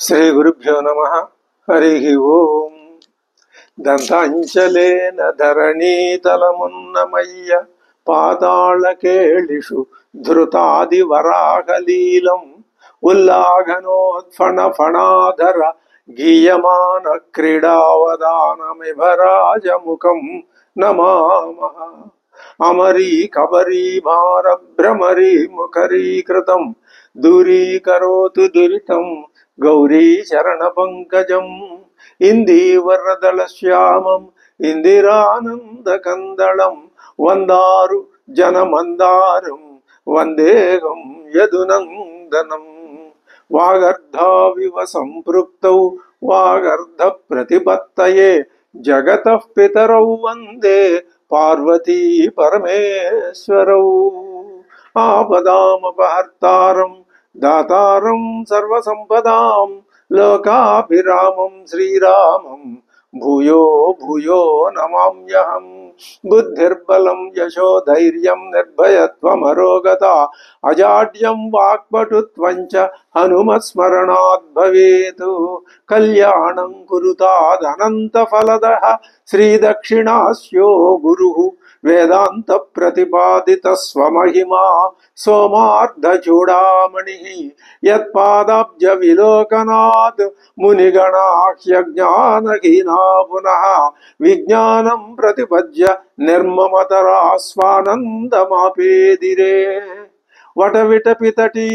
శ్రీ గురుభ్యో నమ. హరి ఓం. దంతాంచలేన ధరణీతలమున్నమయ్య పాతాళకేళిషు ధృతాది వరాహలీలం ఉల్లాఘనోత్ఫణ ఫణాధర గీయమాన క్రీడావదానమిభరాజముఖం నమామః. అమరీ కబరీ భార భ్రమరీ ముఖరీకృతం దూరీకరోతు దురితం గౌరీ చరణ పంకజం ఇందీవరదళ శ్యామం ఇందిరానంద కందళం వందారు జనమందారం వందేహం యదునందనం. వాగర్ధావివ సంపృక్తౌ వాగర్ధ ప్రతిపత్తయే జగతః పితరౌ వందే పార్వతీ పరమేశ్వరౌ. ఆపదామపహర్తారం దాతారం సర్వసంపదాం లోకాభిరామం శ్రీరామం భూయో భూయో నమామ్యహం. బుద్ధిర్బలం యశోధైర్యం నిర్భయత్వమరోగత అజాడ్యం వాక్పటుత్వంచ హనుమత్స్మరణాత్ భవేతు. కళ్యాణం కురుతాదనంతఫలదః శ్రీదక్షిణాస్యో గురుః వేదాంత ప్రతిపాదిత స్వమహిమా సోమార్ధచూడామణి యత్పాదాబ్జ విలోకనాత్ మునిగణాహ్యజ్ఞానహీనా పునః విజ్ఞానం ప్రతిపద్య నిర్మమతరాస్వానందమాపేదిరే. వటవిటపితటీ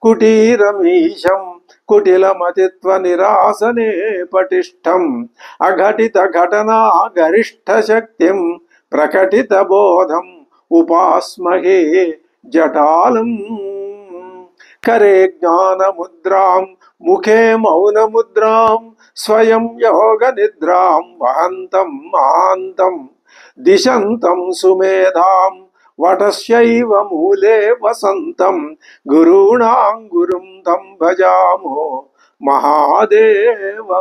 కుటీరమీశం కుటిలమతిత్వ నిరాసనే పటిష్టం అఘటిత ఘటనా గరిష్ఠ శక్తిం ప్రకటిత బోధం ఉపాస్మహే జటాలం. కరే జ్ఞానముద్రాం ముఖే మౌనముద్రాం స్వయం యోగ నిద్రాం వహంతం మహాంతం దిశంతం సుమేధాం వటస్యైవ మూలే వసంతం గురూణాం గురుం తం భజామో మహాదేవమీశం.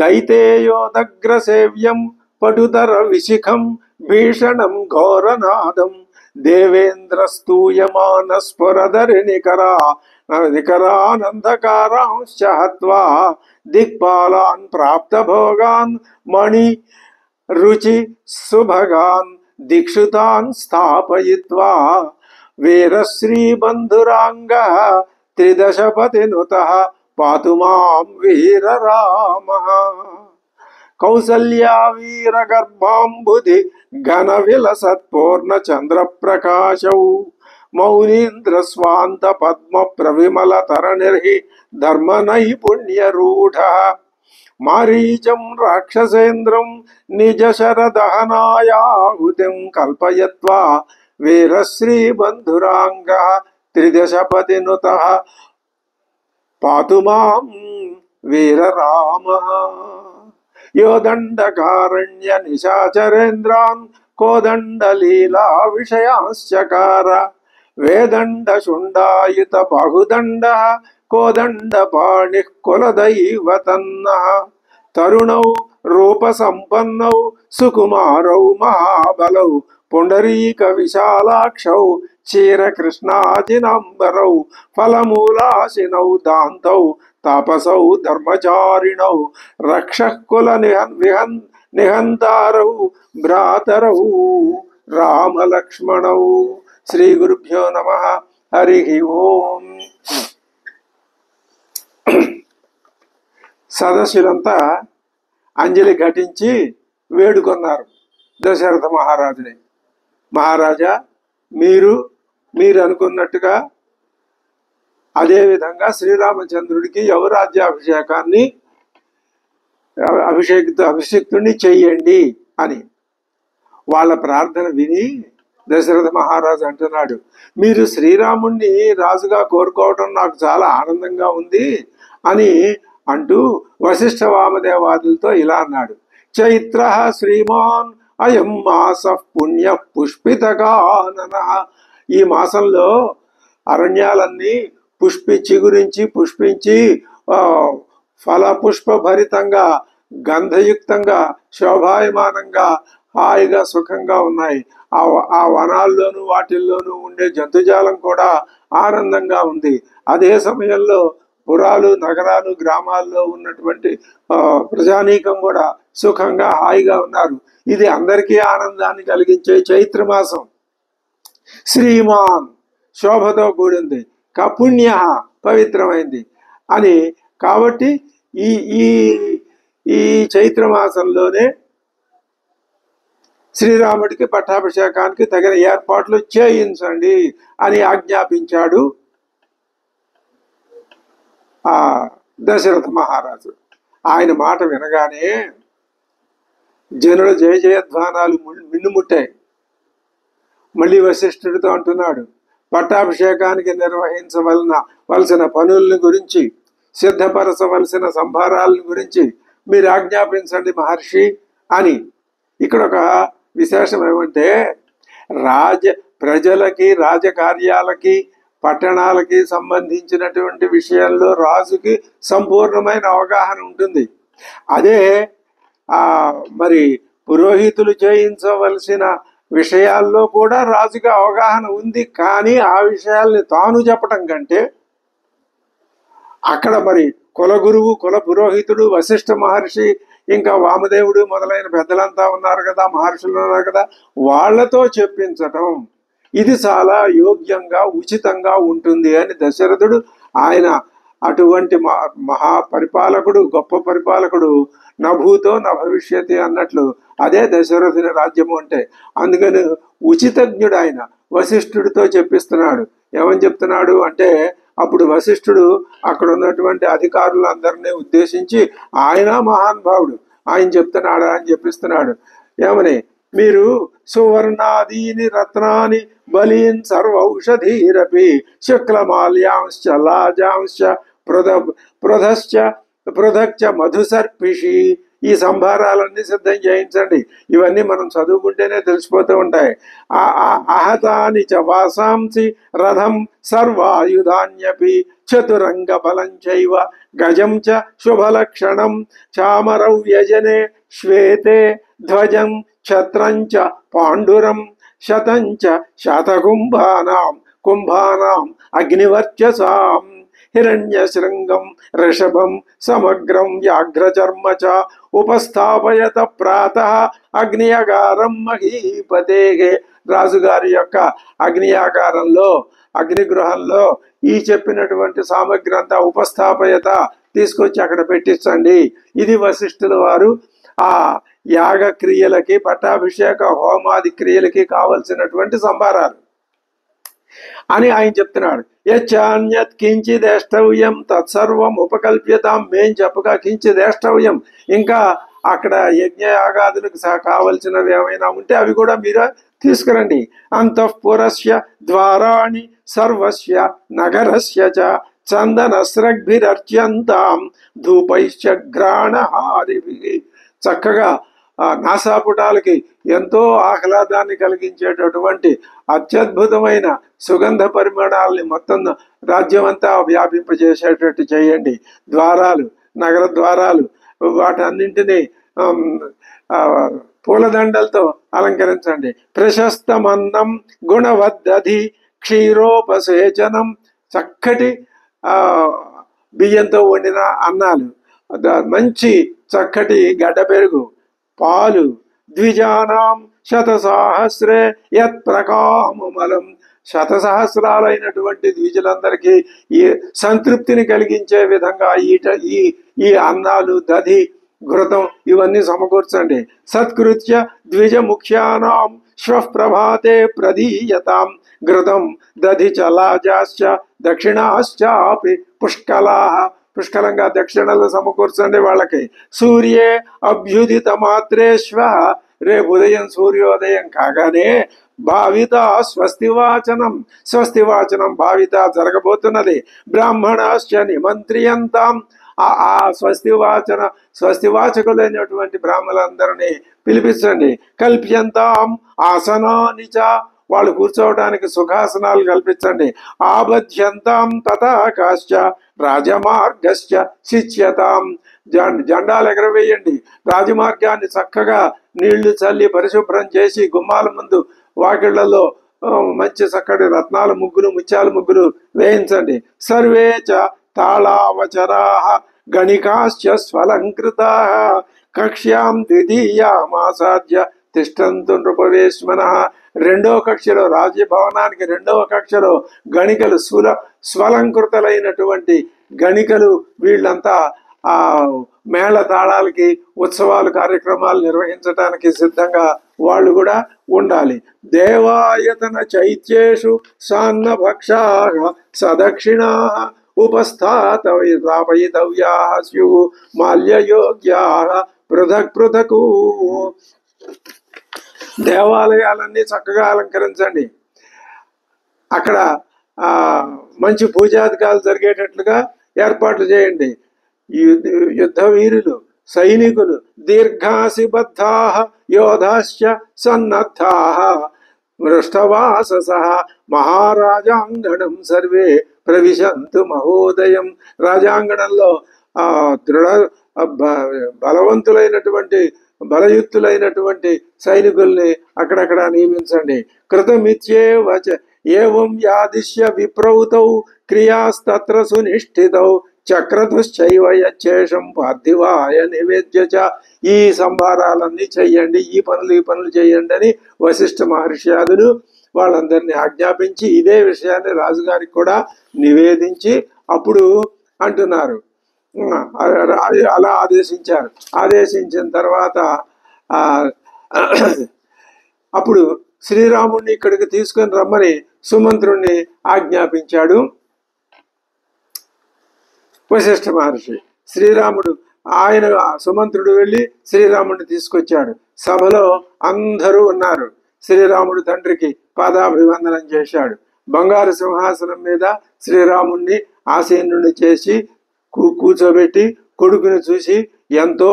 దైతేయోదగ్రసేవ్యం పటుతర విశిఖం భీషణం ఘోరనాదం దేవేంద్రస్తూయమాన స్ఫురధరి నికరానందకారాంశ్చ హత్వా దిక్పాలాన్ ప్రాప్తభోగాన్ మణి రుచి సుభగాన్ దిక్షుతాన్ స్థాపయిత్వా వీరశ్రీబంధురాంగః త్రిదశపతినుతః పాతు మాం వీరరామః. కౌసల్యా వీరగర్భాంబుధి ఘన విలసత్పూర్ణ చంద్రప్రకాశౌ మౌనీంద్ర స్వాంత పద్మ ప్రవిమల తరణిర్హి ధర్మ నైపుణ్యరూఢః. మారీచం రాక్షసేంద్రం నిజ శరదహనాయాహుతిం కల్పయత్వా వీరశ్రీబంధురాంగః త్రిదశపతినుతః పాతు మాం వీరరామః. యో దండకారణ్య నిశాచరేంద్రాన్ కోదండలీలా విషయాంశ్చకార వేదండ శుండాయుత బాహుదండః కోదండపాణిః కులదైవతన్నః. తరుణౌ రూపసంపన్నౌ సుకుమారౌ మహాబలౌ పుండరీక విశాలాక్షౌ క్షీరకృష్ణాజినాంబరౌ ఫలమూలాశినౌ దాంతౌ తాపసౌ ధర్మచారిణౌ రక్షః కుల నిహంతారౌ భ్రాతరౌ రామలక్ష్మణౌ. శ్రీ గురుభ్యో నమః. హరి ఓం. సదస్సులంతా అంజలి ఘటించి వేడుకొన్నారు దశరథ మహారాజుని. మహారాజా, మీరు అనుకున్నట్టుగా అదేవిధంగా శ్రీరామచంద్రుడికి యువరాజ్యాభిషేకాన్ని అభిషిక్తుడిని చెయ్యండి అని వాళ్ళ ప్రార్థన విని దశరథ మహారాజు అంటున్నాడు, మీరు శ్రీరాముణ్ణి రాజుగా కోరుకోవటం నాకు చాలా ఆనందంగా ఉంది అని అంటూ వశిష్ఠ వామదేవాదులతో ఇలా అన్నాడు. చైత్ర శ్రీమాన్ అయం మాస పుణ్య పుష్పితకాననః. ఈ మాసంలో అరణ్యాలన్నీ పుష్పించి ఫల పుష్ప భరితంగా గంధయుక్తంగా శోభాయమానంగా హాయిగా సుఖంగా ఉన్నాయి. ఆ వనాల్లోనూ వాటిల్లోనూ ఉండే జంతుజాలం కూడా ఆనందంగా ఉంది. అదే సమయంలో పురాలు, నగరాలు, గ్రామాల్లో ఉన్నటువంటి ప్రజానీకం కూడా సుఖంగా హాయిగా ఉన్నారు. ఇది అందరికీ ఆనందాన్ని కలిగించే చైత్రమాసం. శ్రీమాన్ శోభతో కూడింది, కపుణ్య పవిత్రమైంది అని. కాబట్టి ఈ ఈ ఈ చైత్రమాసంలోనే శ్రీరాముడికి పట్టాభిషేకానికి తగిన ఏర్పాట్లు చేయించండి అని ఆజ్ఞాపించాడు ఆ దశరథ మహారాజు. ఆయన మాట వినగానే జనుల జయ జయధ్వానాలు మిన్నుముట్టాయి. మళ్ళీ వశిష్ఠుడితో అంటున్నాడు, పట్టాభిషేకానికి నిర్వహించవలసిన పనుల గురించి, సిద్ధపరచవలసిన సంభారాల గురించి మీరు ఆజ్ఞాపించండి మహర్షి అని. ఇక్కడ ఒక విశేషం ఏమంటే, ప్రజలకి, రాజకార్యాలకి, పట్టణాలకి సంబంధించినటువంటి విషయాల్లో రాజుకి సంపూర్ణమైన అవగాహన ఉంటుంది. అదే మరి పురోహితులు చేయించవలసిన విషయాల్లో కూడా రాజుకి అవగాహన ఉంది. కానీ ఆ విషయాల్ని తాను చెప్పటం కంటే అక్కడ మరి కులగురువు, కుల పురోహితుడు, వశిష్ఠ మహర్షి, ఇంకా వామదేవుడు మొదలైన పెద్దలంతా ఉన్నారు కదా, మహర్షులు ఉన్నారు కదా, వాళ్లతో చెప్పించటం ఇది చాలా యోగ్యంగా, ఉచితంగా ఉంటుంది అని దశరథుడు, ఆయన అటువంటి మహాపరిపాలకుడు, గొప్ప పరిపాలకుడు, నభూతో న భవిష్యతి అన్నట్లు అదే దశరథుని రాజ్యము అంటే. అందుకని ఉచితజ్ఞుడు ఆయన వశిష్ఠుడితో చెప్పిస్తున్నాడు. ఏమని చెప్తున్నాడు అంటే, అప్పుడు వశిష్ఠుడు అక్కడ ఉన్నటువంటి అధికారులందరినీ ఉద్దేశించి, ఆయన మహానుభావుడు, ఆయన చెప్తున్నాడు అని చెప్పిస్తున్నాడు. ఏమని, మీరు సువర్ణాదీని రత్నాని బలీన్ సర్వౌషధీరపి శుక్లమాల్యాంశ్చ లాజాంశ్చ పృథశ్చ మధుసర్పిషి. ఈ సంభారాలన్నీ సిద్ధం చేయించండి. ఇవన్నీ మనం చదువుకుంటేనే తెలిసిపోతూ ఉంటాయి. అహతాని చ వాసాంసి రథం సర్వాయుధాన్యపి చతురంగ బలం చైవ గజం చ శుభలక్షణం చామరౌ యజనే శ్వేతే ధ్వజం ఛత్రంచ పాండురం శతంచ శతకుంభానాం అగ్నివర్చసాం హిరణ్యశృంగం ఋషభం సమగ్రం వ్యాఘ్రచర్మ చ ఉపస్థాపయత ప్రాతః అగ్నియాగారం మహీపతే. రాజుగారి యొక్క అగ్నియాగారంలో, అగ్నిగృహంలో ఈ చెప్పినటువంటి సామగ్రి అంతా ఉపస్థాపయత తీసుకొచ్చి అక్కడ పెట్టించండి. ఇది వశిష్ఠుల వారు ఆ యాగ క్రియలకి, పట్టాభిషేక హోమాది క్రియలకి కావలసినటువంటి సంభారాలు అని ఆయన చెప్తున్నాడు. యచ్చాన్యత్ కించిదేష్టవ్యం తత్సర్వం ఉపకల్ప్యతాం. మేం చెప్పగా కించిదేష్టవ్యం, ఇంకా అక్కడ యజ్ఞయాగాదులకు కావలసినవి ఏమైనా ఉంటే అవి కూడా మీరు తీసుకురండి. అంతఃపురస్య ద్వారాణి సర్వస్య నగరస్య చ చందనస్రగ్భిరర్చ్యంతాం ధూపైశ్చ ఘ్రాణహారిభిః. చక్కగా నాసాపుటాలకి ఎంతో ఆహ్లాదాన్ని కలిగించేటటువంటి అత్యద్భుతమైన సుగంధ పరిమళాలని మొత్తం రాజ్యం అంతా వ్యాపింపజేసేటట్టు చేయండి. ద్వారాలు, నగర ద్వారాలు, వాటన్నింటినీ పూలదండలతో అలంకరించండి. ప్రశస్తమన్నం గుణవద్దధి క్షీరోపసేచనం. చక్కటి బియ్యంతో వండిన అన్నాలు, మంచి చక్కటి గడ్డ పెరుగు, పాలు, ద్విజానాం శతసహస్రే యత్ ప్రకామమలం. శతసహస్రాలైనటువంటి ద్విజులందరికీ ఈ సంతృప్తిని కలిగించే విధంగా ఈ అన్నాలు, దధి, ఘృతం ఇవన్నీ సమకూర్చండి. సత్కృత్య ద్విజ ముఖ్యానాం శ్వఃప్రభాతే ప్రదీయతాం ఘృతం దధి చ లాజాశ్చ దక్షిణాశ్చాపి పుష్కలాః. పుష్కలంగా దక్షిణలు సమకూర్చండి వాళ్ళకి. సూర్యే అభ్యుదిత మాత్రేశ్వ. రేపు ఉదయం సూర్యోదయం కాగానే భావిత స్వస్తివాచనం, స్వస్తివాచనం భావిత జరగబోతున్నది. బ్రాహ్మణాశ్చ నిమంత్రియంతాం. ఆ స్వస్తివాచకులైనటువంటి బ్రాహ్మణులందరినీ పిలిపించండి. కల్ప్యంతాం ఆసనాని చ వాళ్ళు కూర్చోవడానికి సుఖాసనాలు కల్పించండి. ఆబధ్యంతాం తథాకాశ్చ రాజమార్గశ్చ శిచ్యతాం, జెండాలు ఎగరవేయండి. రాజమార్గాన్ని చక్కగా నీళ్లు చల్లి పరిశుభ్రం చేసి గుమ్మాల ముందు వాకిళ్లలో మంచి చక్కటి రత్నాల ముగ్గులు ముత్యాల ముగ్గులు వేయించండి. సర్వే చ తాళావచరాః గణికాశ్చ స్వలంకృతాః కక్ష్యాం ద్వితీయామాసాద్య తిష్టంతు నృపవేశ్మనః. రెండో కక్షలో రాజభవనానికి రెండవ కక్షలో గణికలు స్వలంకృతులైనటువంటి గణికలు వీళ్ళంతా ఆ మేళ తాళాలకి ఉత్సవాలు కార్యక్రమాలు నిర్వహించడానికి సిద్ధంగా వాళ్ళు కూడా ఉండాలి. దేవాయతన చైత్యేషు సాన్నభక్షా సదక్షిణా ఉపస్థాపయితవ్యా స్యు మాల్యయోగ్యా పృథక్ పృథకు. దేవాలయాలన్నీ చక్కగా అలంకరించండి. అక్కడ మంచి పూజాధికాలు జరిగేటట్లుగా ఏర్పాట్లు చేయండి. యుద్ధ వీరులు సైనికులు దీర్ఘాసిబద్ధా యోధాశ్చ సన్నద్ధాః మృష్టవాససః మహారాజాంగణం సర్వే ప్రవిశంతు మహోదయం. రాజాంగణంలో దృఢ బలవంతులైనటువంటి బలయుక్తులైనటువంటి సైనికుల్ని అక్కడక్కడ నియమించండి. కృతమిత్యేవ ఏవం యాదిశ్య విప్రౌతౌ క్రియాస్తత్ర సునిష్ఠితౌ చక్రతుశ్చైవ యచ్చేషం పార్థివాయ నివేద్య చ. ఈ సంభారాలన్నీ చెయ్యండి, ఈ పనులు చేయండి అని వశిష్ఠ మహర్షియాదులు వాళ్ళందరినీ ఆజ్ఞాపించి ఇదే విషయాన్ని రాజుగారికి కూడా నివేదించి అప్పుడు అంటున్నారు. అలా ఆదేశించారు. ఆదేశించిన తర్వాత అప్పుడు శ్రీరాముడిని ఇక్కడికి తీసుకొని రమ్మని సుమంత్రుణ్ణి ఆజ్ఞాపించాడు వశిష్ఠ మహర్షి. శ్రీరాముడు సుమంత్రుడు వెళ్ళి శ్రీరాముడిని తీసుకొచ్చాడు. సభలో అందరూ ఉన్నారు. శ్రీరాముడు తండ్రికి పాదాభివందనం చేశాడు. బంగారు సింహాసనం మీద శ్రీరాముడిని ఆసీనుడిని చేసి కూర్చోబెట్టి కొడుకుని చూసి ఎంతో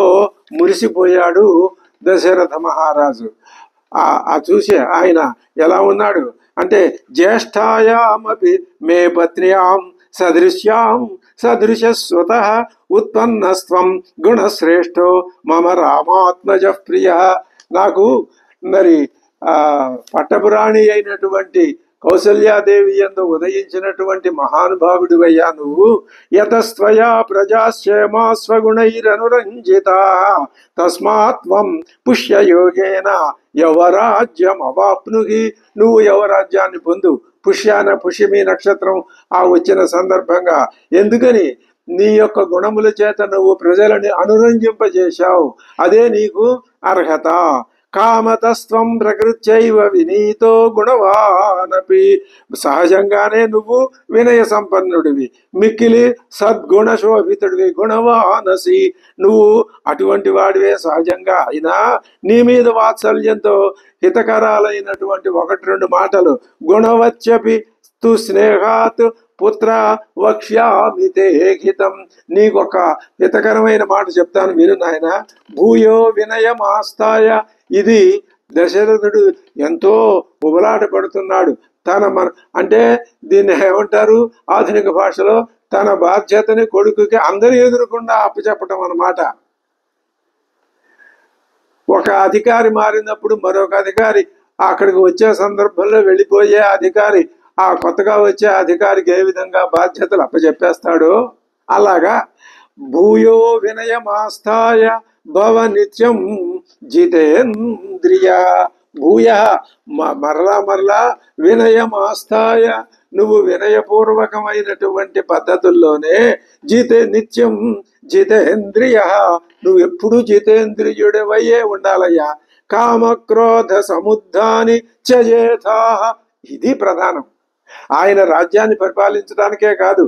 మురిసిపోయాడు దశరథ మహారాజు. చూసి ఆయన ఎలా ఉన్నాడు అంటే జ్యేష్ఠాయామపి మే పత్న్యాం సదృశ్యాం సదృశస్వతః ఉత్పన్నస్త్వం గుణశ్రేష్ఠో మమ రామాత్మజ ప్రియ. నాకు మరి పట్టపురాణి అయినటువంటి కౌసల్యాదేవి యందు ఉదయించినటువంటి మహానుభావుడివయ్యా నువ్వు. యతస్త్వయా ప్రజాక్షేమా స్వగుణైరనురంజితా తస్మాత్ త్వం పుష్యయోగేన యవరాజ్యం అవాప్నుహి. నువ్వు యవరాజ్యాన్ని పొందు. పుష్యమి నక్షత్రం వచ్చిన సందర్భంగా ఎందుకని నీ యొక్క గుణముల చేత నువ్వు ప్రజలని అనురంజింపజేశావు. అదే నీకు అర్హత. కామతస్త్వం ప్రకృత్యైవ వినీతో గుణవానపి. సహజంగానే నువ్వు వినయ సంపన్నుడివి, మిక్కిలి సద్గుణ శోభితుడివి, గుణవానసి. నువ్వు అటువంటి వాడివే సహజంగా. అయినా నీ మీద వాత్సల్యంతో హితకరాలైనటువంటి 1-2 మాటలు గుణవచ్చపి తు స్నేహాత్ పుత్ర వక్ష్యామి తే హితం. నీకొక హితకరమైన మాట చెప్తాను విను నాయన. భూయో వినయమాస్తాయ. ఇది దశరథుడు ఎంతో ఉబలాట పడుతున్నాడు. అంటే దీన్ని ఏమంటారు ఆధునిక భాషలో, తన బాధ్యతని కొడుకుకి అందరి ఎదురకుండా అప్పచెప్పటం అన్నమాట. ఒక అధికారి మారినప్పుడు మరొక అధికారి అక్కడికి వచ్చే సందర్భంలో వెళ్ళిపోయే అధికారి కొత్తగా వచ్చే అధికారికి ఏ విధంగా బాధ్యతలు అప్పచెప్పేస్తాడో అలాగా భూయో వినయమాస్తాయ భవ నిత్యం జితేంద్రియ. భూయ మరలా వినయమాస్తాయ. నువ్వు వినయపూర్వకమైనటువంటి పద్ధతుల్లోనే నిత్యం జితేంద్రియ. నువ్వు ఎప్పుడు జితేంద్రియుడివయ్యే ఉండాలయ్యా. కామక్రోధ సముద్ధాని త్యజేథా. ఇది ప్రధానం. ఆయన రాజ్యాన్ని పరిపాలించడానికే కాదు,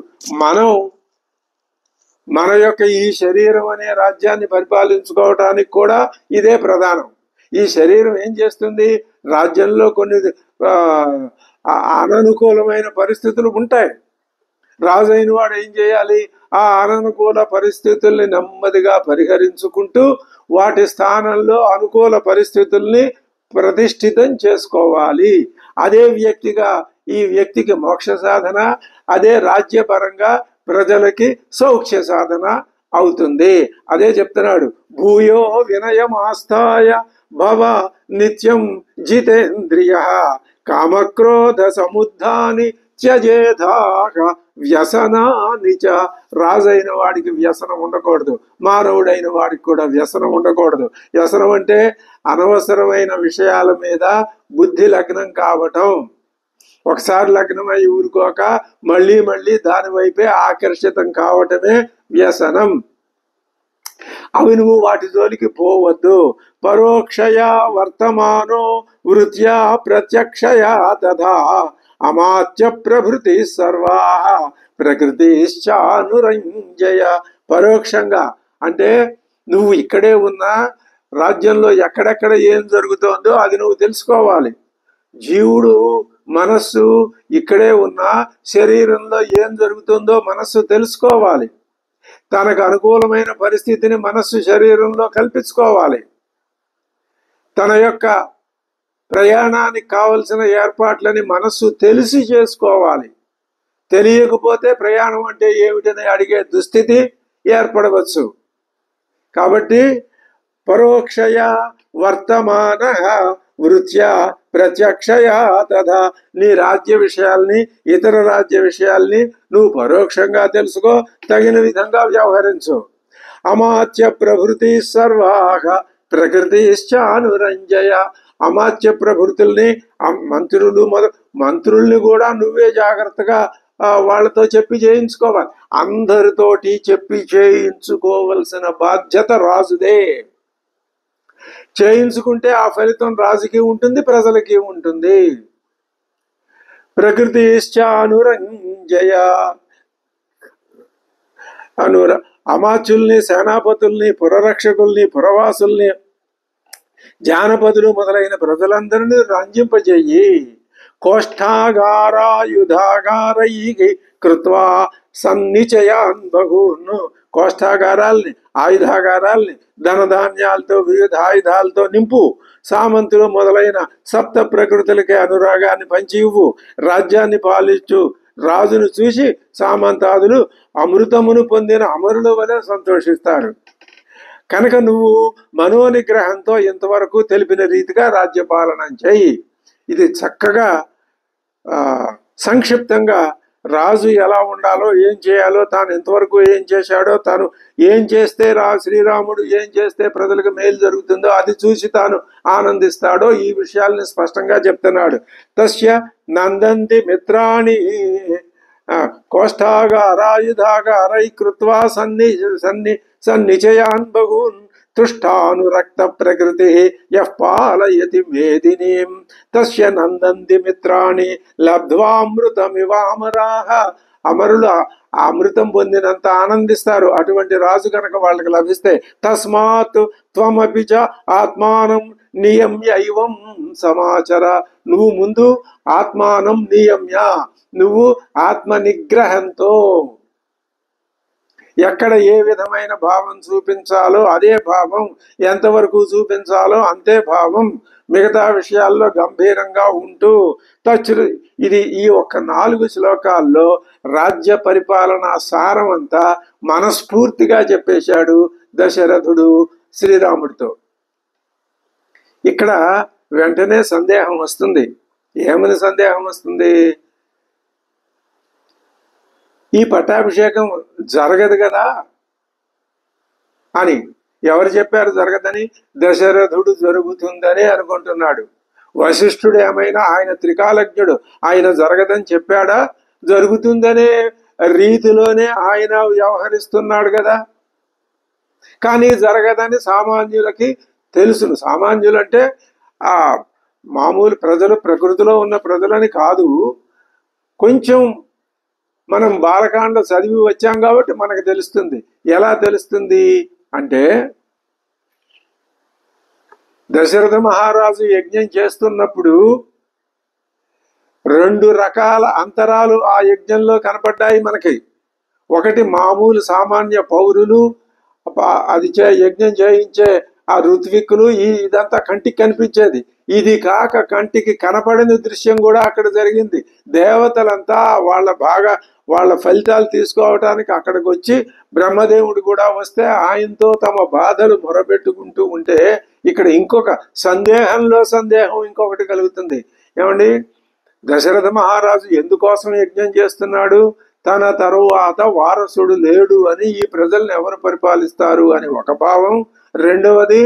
మన యొక్క ఈ శరీరం అనే రాజ్యాన్ని పరిపాలించుకోవటానికి కూడా ఇదే ప్రధానం. ఈ శరీరం ఏం చేస్తుంది? రాజ్యంలో కొన్ని అననుకూలమైన పరిస్థితులు ఉంటాయి. రాజు అయిన వాడు ఏం చేయాలి? ఆ అననుకూల పరిస్థితుల్ని నెమ్మదిగా పరిహరించుకుంటూ వాటి స్థానంలో అనుకూల పరిస్థితుల్ని ప్రతిష్ఠితం చేసుకోవాలి. అదే వ్యక్తిగా ఈ వ్యక్తికి మోక్ష సాధన, అదే రాజ్యపరంగా ప్రజలకి సౌఖ్య సాధన అవుతుంది. అదే చెప్తున్నాడు, భూయో వినయమాస్తాయ భవ నిత్యం జితేంద్రియ కామక్రోధ సముద్ధాని త్యజేధాక వ్యసనాని చ. రాజైన వాడికి వ్యసనం ఉండకూడదు, మానవుడైన వాడికి కూడా వ్యసనం ఉండకూడదు. వ్యసనం అంటే అనవసరమైన విషయాల మీద బుద్ధి లగ్నం కావటం. ఒకసారి లగ్నమై ఊరుకోక మళ్ళీ మళ్ళీ దాని వైపే ఆకర్షితం కావటమే వ్యసనం. అవి నువ్వు వాటి జోలికి పోవద్దు. పరోక్షయా వర్తమానో వృత్యా ప్రత్యక్షయా తథా అమాత్య ప్రభృతి సర్వా ప్రకృతిశ్చానురంజయ. పరోక్షంగా అంటే నువ్వు ఇక్కడే ఉన్నా రాజ్యంలో ఎక్కడెక్కడ ఏం జరుగుతోందో అది నువ్వు తెలుసుకోవాలి. జీవుడు మనస్సు ఇక్కడే ఉన్నా శరీరంలో ఏం జరుగుతుందో మనస్సు తెలుసుకోవాలి. తనకు అనుకూలమైన పరిస్థితిని మనస్సు శరీరంలో కల్పించుకోవాలి. తన యొక్క ప్రయాణానికి కావలసిన ఏర్పాట్లని మనస్సు తెలిసి చేసుకోవాలి. తెలియకపోతే ప్రయాణం అంటే ఏమిటని అడిగే దుస్థితి ఏర్పడవచ్చు. కాబట్టి పరోక్షయ వర్తమాన వృత్యా ప్రత్యక్షయా తథా. నీ రాజ్య విషయాల్ని ఇతర రాజ్య విషయాల్ని నువ్వు పరోక్షంగా తెలుసుకో, తగిన విధంగా వ్యవహరించు. అమాత్య ప్రభృతి సర్వాహ ప్రకృతిశ్చానురంజయ. అమాత్య ప్రభృతుల్ని మంత్రుల్ని కూడా నువ్వే జాగ్రత్తగా వాళ్ళతో చెప్పి చేయించుకోవాలి. అందరితోటి చెప్పి చేయించుకోవలసిన బాధ్యత రాజుదే. చేయించుకుంటే ఆ ఫలితం రాజుకి ఉంటుంది, ప్రజలకి ఉంటుంది. ప్రకృతిశ్చానురంజయ. అమాత్యుల్ని, సేనాపతుల్ని, పురరక్షకుల్ని, పురవాసుల్ని, జానపదులు మొదలైన ప్రజలందరినీ రంజింపజేయి. కోష్ఠాగారాయుధాగారై కృత్వా సన్నిచయాన్ బహూన్. కోష్ఠాగారాల్ని, ఆయుధాగారాల్ని ధనధాన్యాలతో, వివిధ ఆయుధాలతో నింపు. సామంతులు మొదలైన సప్త ప్రకృతులకి అనురాగాన్ని పంచి ఇవ్వు. రాజ్యాన్ని పాలించు. రాజును చూసి సామంతాదులు అమృతమును పొందిన అమరుల వలె సంతోషిస్తారు. కనుక నువ్వు మనోనిగ్రహంతో ఇంతవరకు తెలిపిన రీతిగా రాజ్యపాలన చేయి. ఇది చక్కగా సంక్షిప్తంగా రాజు ఎలా ఉండాలో, ఏం చేయాలో, తాను ఎంతవరకు ఏం చేశాడో, తాను ఏం చేస్తే శ్రీరాముడు ఏం చేస్తే ప్రజలకు మేలు జరుగుతుందో అది చూసి తాను ఆనందిస్తాడో ఈ విషయాల్ని స్పష్టంగా చెప్తున్నాడు. తస్య నందంతి మిత్రాణి కోష్ఠాగారాయుధాగారై కృత్వా సన్నిచయాన్ బహూన్ తుష్టానురక్త ప్రకృతి యః పాలయతి మేదినీం తస్య నందంతి మిత్రాణి లబ్ధ్వామృతమివామరాః. అమరులు అమృతం పొందినంత ఆనందిస్తారు. అటువంటి రాజు కనుక వాళ్ళకి లభిస్తే తస్మాత్ త్వమపి చ ఆత్మానం నియమ్యైవం సమాచర. నువ్వు ముందు ఆత్మానం నియమ్య, నువ్వు ఆత్మ నిగ్రహంతో ఎక్కడ ఏ విధమైన భావం చూపించాలో అదే భావం, ఎంతవరకు చూపించాలో అంతే భావం, మిగతా విషయాల్లో గంభీరంగా ఉంటూ ఇది ఈ ఒక్క 4 శ్లోకాల్లో రాజ్య పరిపాలన సారం అంతా మనస్ఫూర్తిగా చెప్పేశాడు దశరథుడు శ్రీరాముడితో. ఇక్కడ వెంటనే సందేహం వస్తుంది. ఏమని సందేహం వస్తుంది? ఈ పట్టాభిషేకం జరగదు కదా అని. ఎవరు చెప్పారు జరగదని? దశరథుడు జరుగుతుందని అనుకుంటున్నాడు. వశిష్ఠుడు ఏమైనా, ఆయన త్రికాలజ్ఞుడు, ఆయన జరగదని చెప్పాడా? జరుగుతుందనే రీతిలోనే ఆయన వ్యవహరిస్తున్నాడు కదా. కానీ జరగదని సామాన్యులకి తెలుసును. సామాన్యులు అంటే ఆ మామూలు ప్రజలు, ప్రకృతిలో ఉన్న ప్రజలని కాదు. కొంచెం మనం బాలకాండ చదివి వచ్చాం కాబట్టి మనకు తెలుస్తుంది. ఎలా తెలుస్తుంది అంటే, దశరథ మహారాజు యజ్ఞం చేస్తున్నప్పుడు 2 రకాల అంతరాలు ఆ యజ్ఞంలో కనపడ్డాయి మనకి. ఒకటి మామూలు సామాన్య పౌరులు, అది యజ్ఞం చేయించే ఆ ఋత్విక్కులు, ఇదంతా కంటికి కనిపించేది. ఇది కాక కంటికి కనపడని దృశ్యం కూడా అక్కడ జరిగింది. దేవతలంతా వాళ్ళ ఫలితాలు తీసుకోవటానికి అక్కడికి వచ్చి బ్రహ్మదేవుడు కూడా వస్తే ఆయనతో తమ బాధలు మొరపెట్టుకుంటూ ఉంటే ఇక్కడ ఇంకొక సందేహంలో సందేహం ఇంకొకటి కలుగుతుంది. ఏమండి, దశరథ మహారాజు ఎందుకోసం యజ్ఞం చేస్తున్నాడు? తన తరువాత వారసుడు లేడు అని, ఈ ప్రజల్ని ఎవరు పరిపాలిస్తారు అని ఒక భావం. రెండవది,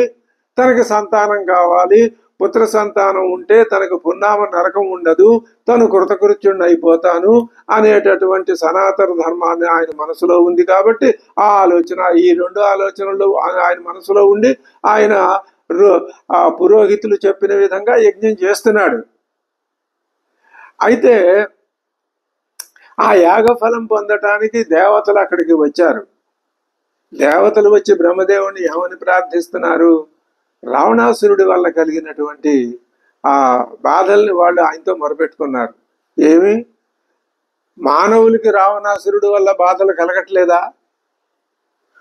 తనకి సంతానం కావాలి, పుత్ర సంతానం ఉంటే తనకు పున్నామ నరకం ఉండదు, తను కృతకృత్యుణ్ణి అయిపోతాను అనేటటువంటి సనాతన ధర్మాన్ని ఆయన మనసులో ఉంది. కాబట్టి ఆ ఆలోచన, ఈ రెండు ఆలోచనలు ఆయన మనసులో ఉండి ఆయన పురోహితులు చెప్పిన విధంగా యజ్ఞం చేస్తున్నాడు. అయితే ఆ యాగఫలం పొందటానికి దేవతలు అక్కడికి వచ్చారు. దేవతలు వచ్చి బ్రహ్మదేవుని ఏమని ప్రార్థిస్తున్నారు? రావణాసురుడి వల్ల కలిగినటువంటి ఆ బాధల్ని వాళ్ళు ఆయనతో మొరపెట్టుకున్నారు. ఏమి, మానవులకి రావణాసురుడి వల్ల బాధలు కలగట్లేదా?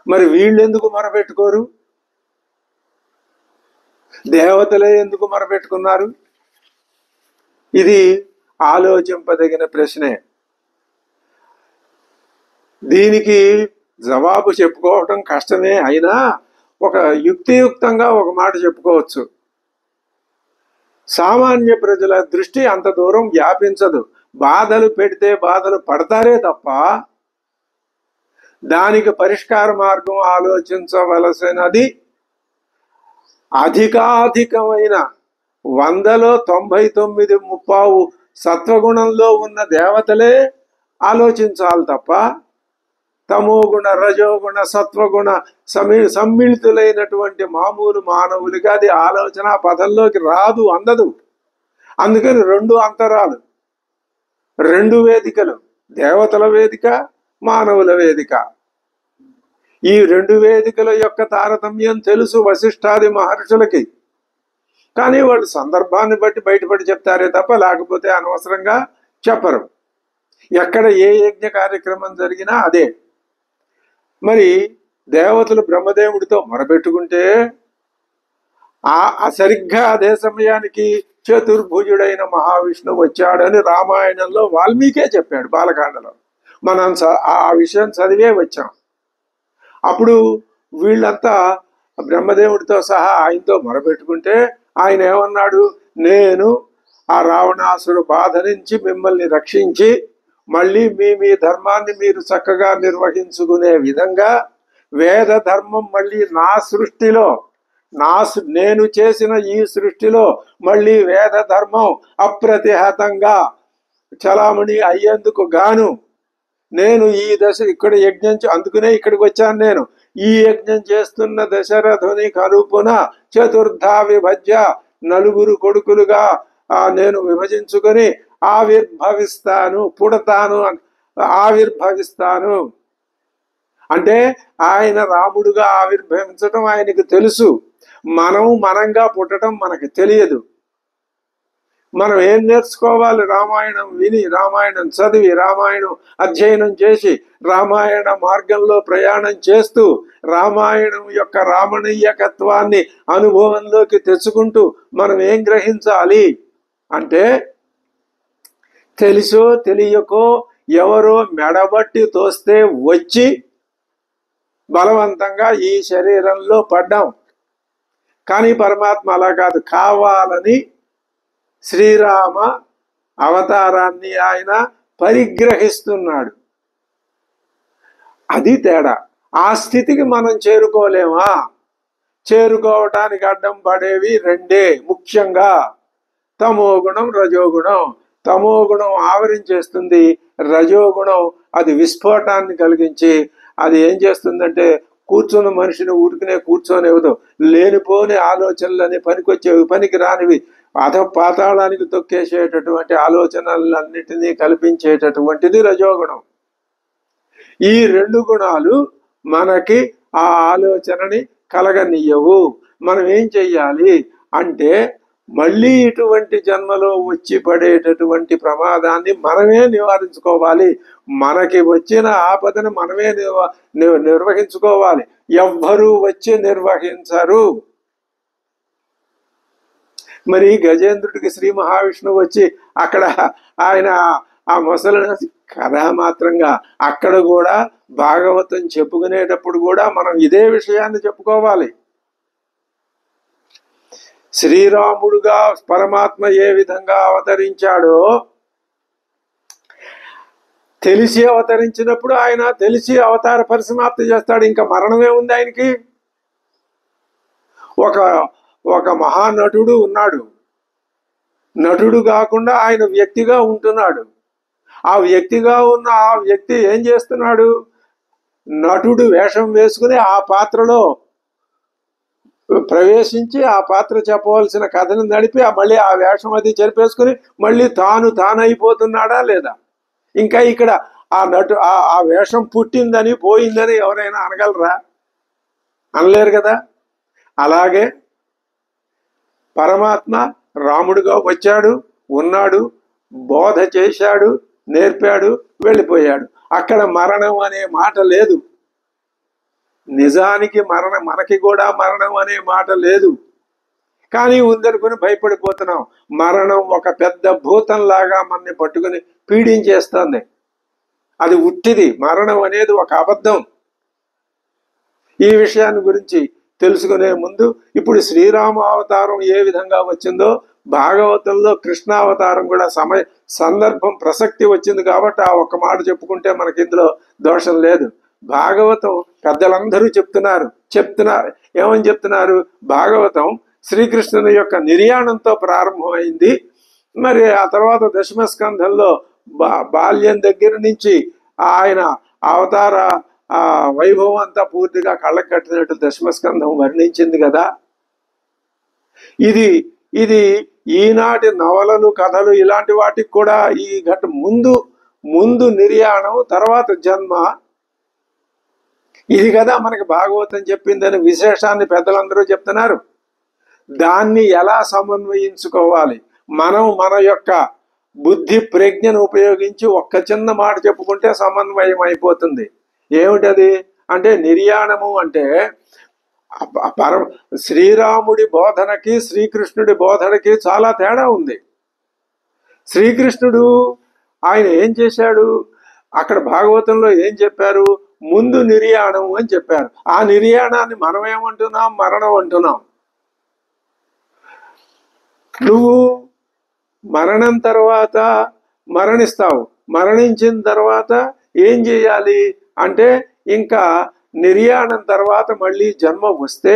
మరి వీళ్ళు ఎందుకు మొరపెట్టుకోరు? దేవతలే ఎందుకు మొరపెట్టుకున్నారు? ఇది ఆలోచింపదగిన ప్రశ్నే. దీనికి జవాబు చెప్పుకోవటం కష్టమే, అయినా ఒక యుక్తియుక్తంగా ఒక మాట చెప్పుకోవచ్చు. సామాన్య ప్రజల దృష్టి అంత దూరం వ్యాపించదు. బాధలు పెడితే బాధలు పడతారే తప్ప దానికి పరిష్కార మార్గం ఆలోచించవలసినది అధికాధికమైన 100లో 99 సత్వగుణంలో ఉన్న దేవతలే ఆలోచించాలి తప్ప తమోగుణ, రజోగుణ, సత్వగుణ సమ్మిళితులైనటువంటి మామూలు మానవులకి అది ఆలోచన పదంలోకి రాదు, అందదు. అందుకని 2 అంతరాలు, 2 వేదికలు, దేవతల వేదిక, మానవుల వేదిక. ఈ 2 వేదికల యొక్క తారతమ్యం తెలుసు వశిష్ఠాది మహర్షులకి. కానీ వాళ్ళు సందర్భాన్ని బట్టి బయటపడి చెప్తారే తప్ప లేకపోతే అనవసరంగా చెప్పరు. ఎక్కడ ఏ యజ్ఞ కార్యక్రమం జరిగినా అదే. మరి దేవతలు బ్రహ్మదేవుడితో మొరబెట్టుకుంటే సరిగ్గా అదే సమయానికి చతుర్భుజుడైన మహావిష్ణువు వచ్చాడని రామాయణంలో వాల్మీకే చెప్పాడు, బాలకాండలో. మనం ఆ విషయం చదివే వచ్చాం. అప్పుడు వీళ్ళంతా బ్రహ్మదేవుడితో సహా ఆయనతో మొరబెట్టుకుంటే ఆయన ఏమన్నాడు? నేను ఆ రావణాసురు బాధ నుంచి మిమ్మల్ని రక్షించి మళ్ళీ మీ ధర్మాన్ని మీరు చక్కగా నిర్వహించుకునే విధంగా వేద ధర్మం మళ్ళీ నా సృష్టిలో, నేను చేసిన ఈ సృష్టిలో మళ్ళీ వేద ధర్మం అప్రతిహతంగా చలామణి అయ్యేందుకు గాను నేను ఈ ఇక్కడ యజ్ఞం, అందుకునే ఇక్కడికి వచ్చాను నేను. ఈ యజ్ఞం చేస్తున్న దశరథుని కరుపున చతుర్థా విభజ్య, 4 కొడుకులుగా నేను విభజించుకొని ఆవిర్భవిస్తాను, పుడతాను, ఆవిర్భవిస్తాను. అంటే ఆయన రాముడుగా ఆవిర్భవించటం ఆయనకు తెలుసు. మనంగా పుట్టడం మనకు తెలియదు. మనం ఏం నేర్చుకోవాలి? రామాయణం విని, రామాయణం చదివి, రామాయణం అధ్యయనం చేసి, రామాయణ మార్గంలో ప్రయాణం చేస్తూ రామాయణం యొక్క రామణీయకత్వాన్ని అనుభవంలోకి తెచ్చుకుంటూ మనం ఏం గ్రహించాలి అంటే, తెలుసో తెలియకో ఎవరో మెడబట్టి తోస్తే వచ్చి బలవంతంగా ఈ శరీరంలో పడ్డాం. కానీ పరమాత్మ అలా కాదు, కావాలని శ్రీరామ అవతారాన్ని ఆయన పరిగ్రహిస్తున్నాడు. అది తేడా. ఆ స్థితికి మనం చేరుకోలేమా? చేరుకోవటానికి అడ్డం పడేవి 2 ముఖ్యంగా, తమోగుణం, రజోగుణం. తమోగుణం ఆవరించేస్తుంది, రజోగుణం అది విస్ఫోటాన్ని కలిగించి అది ఏం చేస్తుందంటే కూర్చున్న మనిషిని ఊరికినే కూర్చొనివ్వదు. లేనిపోని ఆలోచనలని, పనికి రానివి, పాతాళానికి తొక్కేసేటటువంటి ఆలోచనలన్నిటినీ కల్పించేటటువంటిది రజోగుణం. ఈ 2 గుణాలు మనకి ఆ ఆలోచనని కలగనియ్యవు. మనం ఏం చెయ్యాలి అంటే, మళ్ళీ ఇటువంటి జన్మలో వచ్చి పడేటటువంటి ప్రమాదాన్ని మనమే నివారించుకోవాలి. మనకి వచ్చిన ఆపదను మనమే నిర్వహించుకోవాలి. ఎవ్వరూ వచ్చి నిర్వహించరు. మరి గజేంద్రుడికి శ్రీ మహావిష్ణువు వచ్చి అక్కడ ఆయన ఆ మొసలిని కథామాత్రంగా అక్కడ కూడా భాగవతం చెప్పుకునేటప్పుడు కూడా మనం ఇదే విషయాన్ని చెప్పుకోవాలి. శ్రీరాముడుగా పరమాత్మ ఏ విధంగా అవతరించాడో తెలిసి అవతరించినప్పుడు ఆయన తెలిసి అవతార పరిసమాప్తి చేస్తాడు. ఇంకా మరణమే ఉంది ఆయనకి. ఒక మహానటుడు ఉన్నాడు. నటుడు కాకుండా ఆయన వ్యక్తిగా ఉంటున్నాడు. ఆ వ్యక్తిగా ఉన్న ఆ వ్యక్తి ఏం చేస్తున్నాడు? నటుడు వేషం వేసుకుని ఆ పాత్రలో ప్రవేశించి ఆ పాత్ర చెప్పవలసిన కథను నడిపి మళ్ళీ ఆ వేషం అది చెరిపేసుకుని మళ్ళీ తానైపోతున్నాడా లేదా? ఇంకా ఇక్కడ ఆ వేషం పుట్టిందని పోయిందని ఎవరైనా అనగలరా? అనలేరు కదా. అలాగే పరమాత్మ రాముడుగా వచ్చాడు, ఉన్నాడు, బోధ చేశాడు, నేర్పాడు, వెళ్ళిపోయాడు. అక్కడ మరణం అనే మాట లేదు. నిజానికి మనకి కూడా మరణం అనే మాట లేదు. కానీ ఉందనుకుని భయపడిపోతున్నాం. మరణం ఒక పెద్ద భూతంలాగా మనని పట్టుకుని పీడించేస్తుంది. అది ఉట్టిది. మరణం అనేది ఒక అబద్ధం. ఈ విషయాన్ని గురించి తెలుసుకునే ముందు ఇప్పుడు శ్రీరామ అవతారం ఏ విధంగా వచ్చిందో భాగవతంలో కృష్ణావతారం కూడా సందర్భం ప్రసక్తి వచ్చింది కాబట్టి ఆ ఒక్క మాట చెప్పుకుంటే మనకి ఇందులో దోషం లేదు. భాగవతం పెద్దలందరూ చెప్తున్నారు. ఏమని చెప్తున్నారు? భాగవతం శ్రీకృష్ణుని యొక్క నిర్యాణంతో ప్రారంభమైంది. మరి ఆ తర్వాత దశమ స్కంధంలో బాల్యం దగ్గర నుంచి ఆయన అవతార వైభవం అంతా పూర్తిగా కళ్ళకు కట్టినట్టు దశమస్కంధం వర్ణించింది కదా. ఇది ఈనాటి నవలలు, కథలు ఇలాంటి వాటికి కూడా ఈ ముందు నిర్యాణం, తర్వాత జన్మ, ఇది కదా మనకి భాగవతం చెప్పిందని విశేషాన్ని పెద్దలందరూ చెప్తున్నారు. దాన్ని ఎలా సమన్వయించుకోవాలి? మనం మన యొక్క బుద్ధి ప్రజ్ఞను ఉపయోగించి ఒక్క చిన్న మాట చెప్పుకుంటే సమన్వయం అయిపోతుంది. ఏమిటది అంటే, నిర్యాణము అంటే శ్రీరాముడి బోధనకి శ్రీకృష్ణుడి బోధనకి చాలా తేడా ఉంది. శ్రీకృష్ణుడు ఆయన ఏం చేశాడు? అక్కడ భాగవతంలో ఏం చెప్పారు? ముందు నిర్యాణం అని చెప్పారు. ఆ నిర్యాణాన్ని మనం ఏమంటున్నాం? మరణం అంటున్నాం. నువ్వు మరణం తర్వాత మరణిస్తావు. మరణించిన తర్వాత ఏం చేయాలి అంటే, ఇంకా నిర్యాణం తర్వాత మళ్ళీ జన్మ వస్తే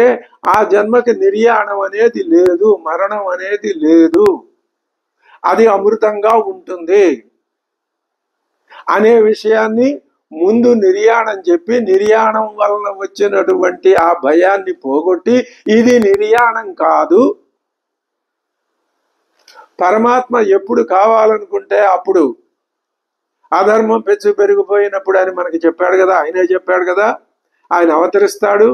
ఆ జన్మకి నిర్యాణం అనేది లేదు, మరణం అనేది లేదు, అది అమృతంగా ఉంటుంది అనే విషయాన్ని ముందు నిర్యాణం చెప్పి, నిర్యాణం వలన వచ్చినటువంటి ఆ భయాన్ని పోగొట్టి, ఇది నిర్యాణం కాదు, పరమాత్మ ఎప్పుడు కావాలనుకుంటే అప్పుడు, అధర్మం పెరిగిపోయినప్పుడు అని మనకి చెప్పాడు కదా. ఆయనే చెప్పాడు కదా, ఆయన అవతరిస్తాడు.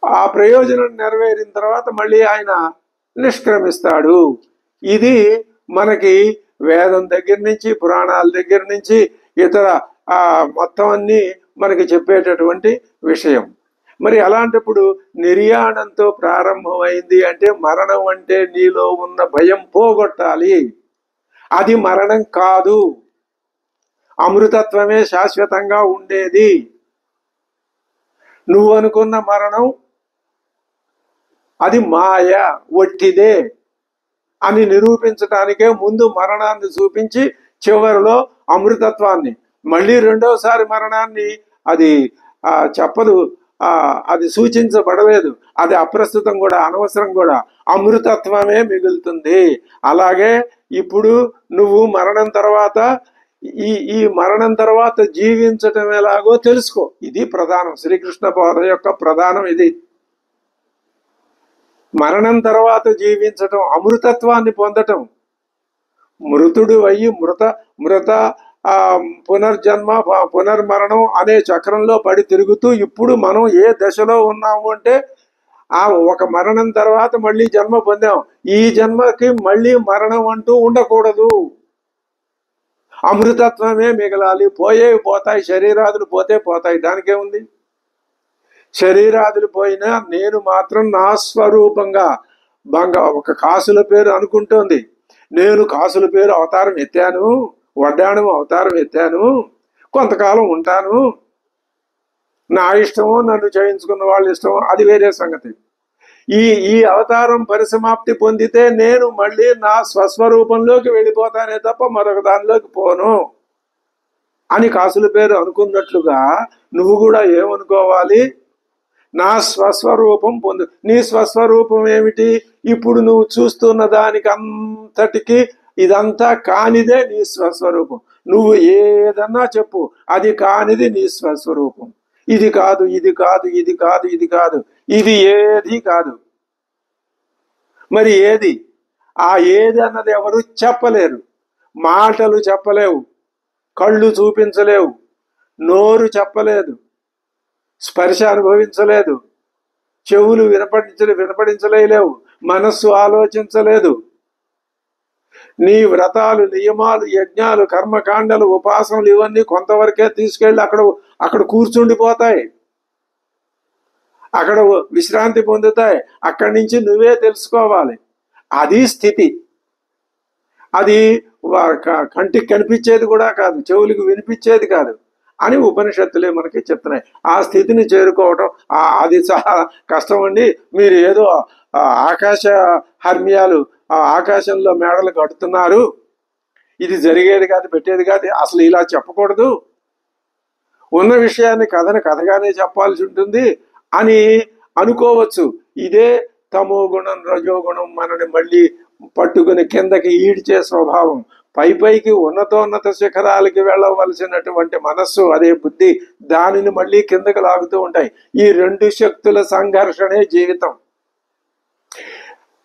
ఆ ప్రయోజనం నెరవేరిన తర్వాత మళ్ళీ ఆయన నిష్క్రమిస్తాడు. ఇది మనకి వేదం దగ్గర నుంచి, పురాణాల దగ్గర నుంచి, ఇతర మొత్తం అన్ని మనకి చెప్పేటటువంటి విషయం. మరి అలాంటప్పుడు నిర్యాణంతో ప్రారంభమైంది అంటే, మరణం అంటే నీలో ఉన్న భయం పోగొట్టాలి. అది మరణం కాదు, అమృతత్వమే శాశ్వతంగా ఉండేది. నువ్వు అనుకున్న మరణం అది మాయ, ఒట్టిదే అని నిరూపించడానికే ముందు మరణాన్ని చూపించి చివరిలో అమృతత్వాన్ని, మళ్ళీ రెండవసారి మరణాన్ని అది చెప్పదు, అది సూచించబడలేదు, అది అప్రస్తుతం కూడా, అనవసరం కూడా. అమృతత్వమే మిగులుతుంది. అలాగే ఇప్పుడు నువ్వు మరణం తర్వాత ఈ మరణం తర్వాత జీవించటం ఎలాగో తెలుసుకో. ఇది ప్రధానం. శ్రీకృష్ణ బోధ యొక్క ప్రధానం ఇది. మరణం తర్వాత జీవించటం, అమృతత్వాన్ని పొందటం. మృతుడు అయ్యి మృత పునర్జన్మ, పునర్మరణం అనే చక్రంలో పడి తిరుగుతూ ఇప్పుడు మనం ఏ దశలో ఉన్నాము అంటే, ఒక మరణం తర్వాత మళ్ళీ జన్మ పొందాం. ఈ జన్మకి మళ్ళీ మరణం అంటూ ఉండకూడదు, అమృతత్వమే మిగలాలి. పోతాయి, శరీరాదులు పోతాయి, దానికే ఉంది. శరీరాదులు పోయినా నేను మాత్రం నా స్వరూపంగా ఒక కాసుల పేరు అనుకుంటోంది. నేను కాసుల పేరు అవతారం ఎత్తాను, వడ్డాణం అవతారం ఎత్తాను, కొంతకాలం ఉంటాను, నా ఇష్టమో నన్ను చేయించుకున్న వాళ్ళ ఇష్టమో అది వేరే సంగతి. ఈ ఈ అవతారం పరిసమాప్తి పొందితే నేను మళ్ళీ నా స్వస్వరూపంలోకి వెళ్ళిపోతానే తప్ప మరొక దానిలోకి పోను అని కాసుల పేరు అనుకున్నట్లుగా నువ్వు కూడా ఏమనుకోవాలి? నా స్వస్వరూపం పొందు. నీ స్వస్వరూపం ఏమిటి? ఇప్పుడు నువ్వు చూస్తున్న దానికి అంతటికి ఇదంతా కానిదే నీ స్వస్వరూపం. నువ్వు ఏదన్నా చెప్పు, అది కానిది నీ స్వస్వరూపం. ఇది కాదు, ఇది కాదు, ఇది కాదు, ఇది కాదు, ఇది ఏది కాదు. మరి ఏది? ఆ ఏది అన్నది ఎవరు చెప్పలేరు. మాటలు చెప్పలేవు, కళ్ళు చూపించలేవు, నోరు చెప్పలేదు, స్పర్శ అనుభవించలేదు, చెవులు వినపడించలేవు, మనస్సు ఆలోచించలేదు. నీ వ్రతాలు, నియమాలు, యజ్ఞాలు, కర్మకాండలు, ఉపాసనలు ఇవన్నీ కొంతవరకే తీసుకెళ్ళి అక్కడ కూర్చుండిపోతాయి, అక్కడ విశ్రాంతి పొందుతాయి. అక్కడి నుంచి నువ్వే తెలుసుకోవాలి. అది స్థితి. అది కంటికి కనిపించేది కూడా కాదు, చెవులకు వినిపించేది కాదు అని ఉపనిషత్తులే మనకి చెప్తున్నాయి. ఆ స్థితిని చేరుకోవటం అది చాలా కష్టం అండి. మీరు ఏదో ఆకాశ హర్మ్యాలు, ఆకాశంలో మేడలు కడుతున్నారు, ఇది జరిగేది కాదు, పెట్టేది కాదు, అసలు ఇలా చెప్పకూడదు, ఉన్న విషయాన్ని కథగానే చెప్పాల్సి ఉంటుంది అని అనుకోవచ్చు. ఇదే తమో గుణం, రజోగుణం మనని మళ్ళీ పట్టుకుని కిందకి ఈడ్చే స్వభావం. పైకి ఉన్నతోన్నత శిఖరాలకి వెళ్ళవలసినటువంటి మనస్సు, అదే బుద్ధి, దానిని మళ్ళీ కిందకి లాగుతూ ఉంటాయి. ఈ రెండు శక్తుల సంఘర్షణే జీవితం.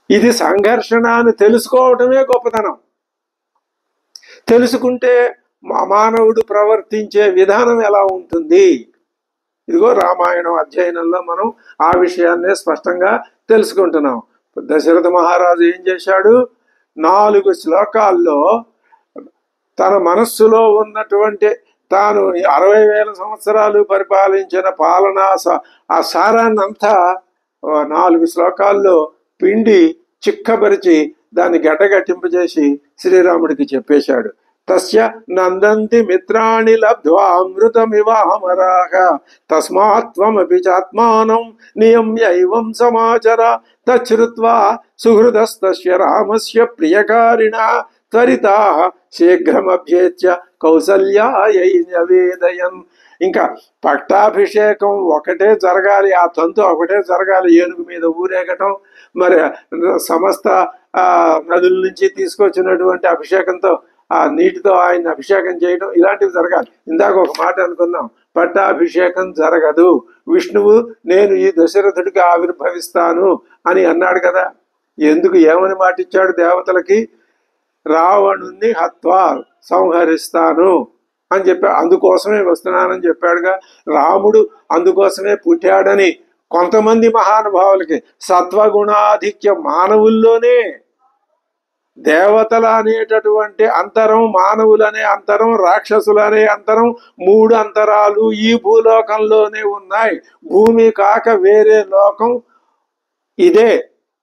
ఇది సంఘర్షణ అని తెలుసుకోవటమే గొప్పతనం. తెలుసుకుంటే మానవుడు ప్రవర్తించే విధానం ఎలా ఉంటుంది? ఇదిగో రామాయణం అధ్యయనంలో మనం ఆ విషయాన్నే స్పష్టంగా తెలుసుకుంటున్నాం. దశరథ మహారాజు ఏం చేశాడు? 4 శ్లోకాల్లో తన మనస్సులో ఉన్నటువంటి తాను 60,000 సంవత్సరాలు పరిపాలించిన పాలనా ఆ సారాన్నంతా 4 శ్లోకాల్లో పిండి చిక్కబరిచి దాన్ని గడ్డగట్టింపజేసి శ్రీరాముడికి చెప్పేశాడు. తస్య నందంతి మిత్రాణి లబ్ధ్వా అమృతమివామరాః తస్మాత్త్వమపి చాత్మానం నియమ్యైవం సమాచర తచ్ఛ్రుత్వా సుహృదస్తస్య రామస్య ప్రియకారిణః త్వరితాః శీఘ్రమభ్యేత్య కౌసల్యాయై నివేదయన్. ఇంకా పట్టాభిషేకం ఒకటే జరగాలి, ఆ తంతు ఒకటే జరగాలి. ఏనుగు మీద ఊరేగటం, మరి సమస్త నదుల నుంచి తీసుకొచ్చినటువంటి అభిషేకంతో ఆ నీటితో ఆయన అభిషేకం చేయడం, ఇలాంటివి జరగాలి. ఇందాక ఒక మాట అనుకున్నాం, పట్టాభిషేకం జరగదు. విష్ణువు నేను ఈ దశరథుడికి ఆవిర్భవిస్తాను అని అన్నాడు కదా. ఎందుకు, ఏమని మాట ఇచ్చాడు దేవతలకి? రావణుణ్ణి హత్వా సంహరిస్తాను అని చెప్పాడు. అందుకోసమే వస్తున్నానని చెప్పాడుగా. రాముడు అందుకోసమే పుట్టాడని కొంతమంది మహానుభావులకి సత్వగుణాధిక్యం మానవుల్లోనే, దేవతల అనేటటువంటి అంతరం, మానవులనే అంతరం, రాక్షసులనే అంతరం, 3 అంతరాలు ఈ భూలోకంలోనే ఉన్నాయి. భూమి కాక వేరే లోకం ఇదే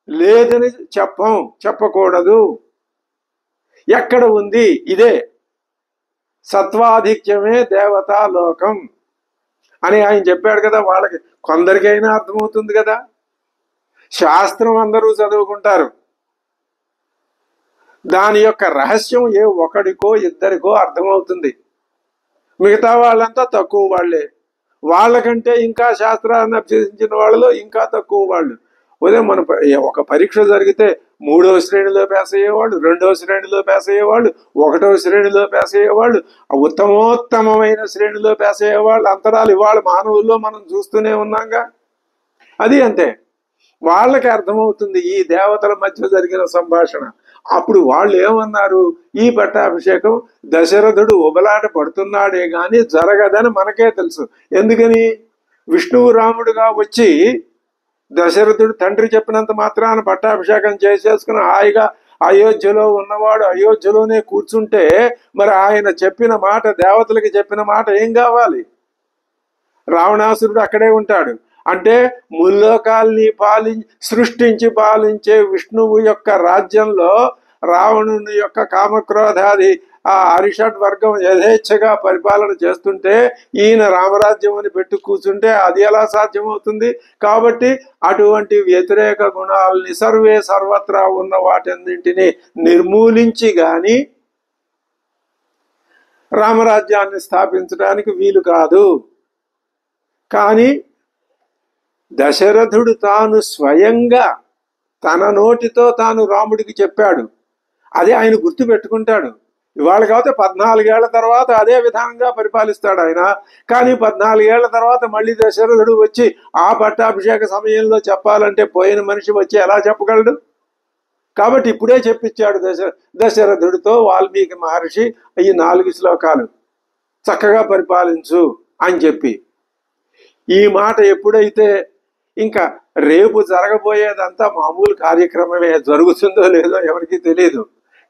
లేదని చెప్పకూడదు. ఎక్కడ ఉంది? ఇదే సత్వాధిక్యమే దేవతా లోకం అని ఆయన చెప్పాడు కదా. వాళ్ళకి కొందరికైనా అర్థమవుతుంది కదా. శాస్త్రం అందరూ చదువుకుంటారు, దాని యొక్క రహస్యం ఏ ఒకడికో ఇద్దరికో అర్థమవుతుంది. మిగతా వాళ్ళంతా తక్కువ వాళ్ళే. వాళ్ళకంటే ఇంకా శాస్త్రాన్ని అభ్యసించిన వాళ్ళలో ఇంకా తక్కువ వాళ్ళు. ఉదయం మన ఒక పరీక్ష జరిగితే 3వ శ్రేణిలో పాస్ అయ్యేవాళ్ళు, 2వ శ్రేణిలో పాస్ అయ్యేవాళ్ళు, 1వ శ్రేణిలో పాస్ అయ్యేవాళ్ళు, ఉత్తమోత్తమైన శ్రేణిలో పాస్ అయ్యేవాళ్ళు అంతరాలు ఇవాళ మానవుల్లో మనం చూస్తూనే ఉన్నాంగా. అది అంతే. వాళ్ళకి అర్థమవుతుంది ఈ దేవతల మధ్య జరిగిన సంభాషణ. అప్పుడు వాళ్ళు ఏమన్నారు? ఈ పట్టాభిషేకం దశరథుడు ఉబలాట పడుతున్నాడే గాని జరగదని మనకే తెలుసు. ఎందుకని? విష్ణువు రాముడుగా వచ్చి దశరథుడు తండ్రి చెప్పినంత మాత్రాన పట్టాభిషేకం చేసేసుకుని హాయిగా అయోధ్యలో ఉన్నవాడు అయోధ్యలోనే కూర్చుంటే మరి ఆయన చెప్పిన మాట, దేవతలకి చెప్పిన మాట ఏం కావాలి? రావణాసురుడు అక్కడే ఉంటాడు. అంటే ముల్లోకాల్ని సృష్టించి పాలించే విష్ణువు యొక్క రాజ్యంలో రావణుని యొక్క కామక్రోధాది ఆ అరిషడ్ వర్గం యథేచ్ఛగా పరిపాలన చేస్తుంటే ఈయన రామరాజ్యం అని పెట్టి కూర్చుంటే అది ఎలా సాధ్యమవుతుంది? కాబట్టి అటువంటి వ్యతిరేక గుణాలని సర్వత్రా ఉన్న వాటన్నింటినీ నిర్మూలించి గాని రామరాజ్యాన్ని స్థాపించడానికి వీలు కాదు. కానీ దశరథుడు తాను స్వయంగా తన నోటితో తాను రాముడికి చెప్పాడు. అదే ఆయన గుర్తు పెట్టుకుంటాడు. ఇవాళ కాకపోతే 14 ఏళ్ల తర్వాత అదే విధానంగా పరిపాలిస్తాడు ఆయన. కానీ 14 ఏళ్ల తర్వాత మళ్ళీ దశరథుడు వచ్చి ఆ పట్టాభిషేక సమయంలో చెప్పాలంటే పోయిన మనిషి వచ్చి ఎలా చెప్పగలడు? కాబట్టి ఇప్పుడే చెప్పించాడు దశరథుడితో వాల్మీకి మహర్షి ఈ 4 శ్లోకాలు చక్కగా పరిపాలించు అని చెప్పి. ఈ మాట ఎప్పుడైతే ఇంకా రేపు జరగబోయేదంతా మామూలు కార్యక్రమమే, జరుగుతుందో లేదో ఎవరికి తెలియదు.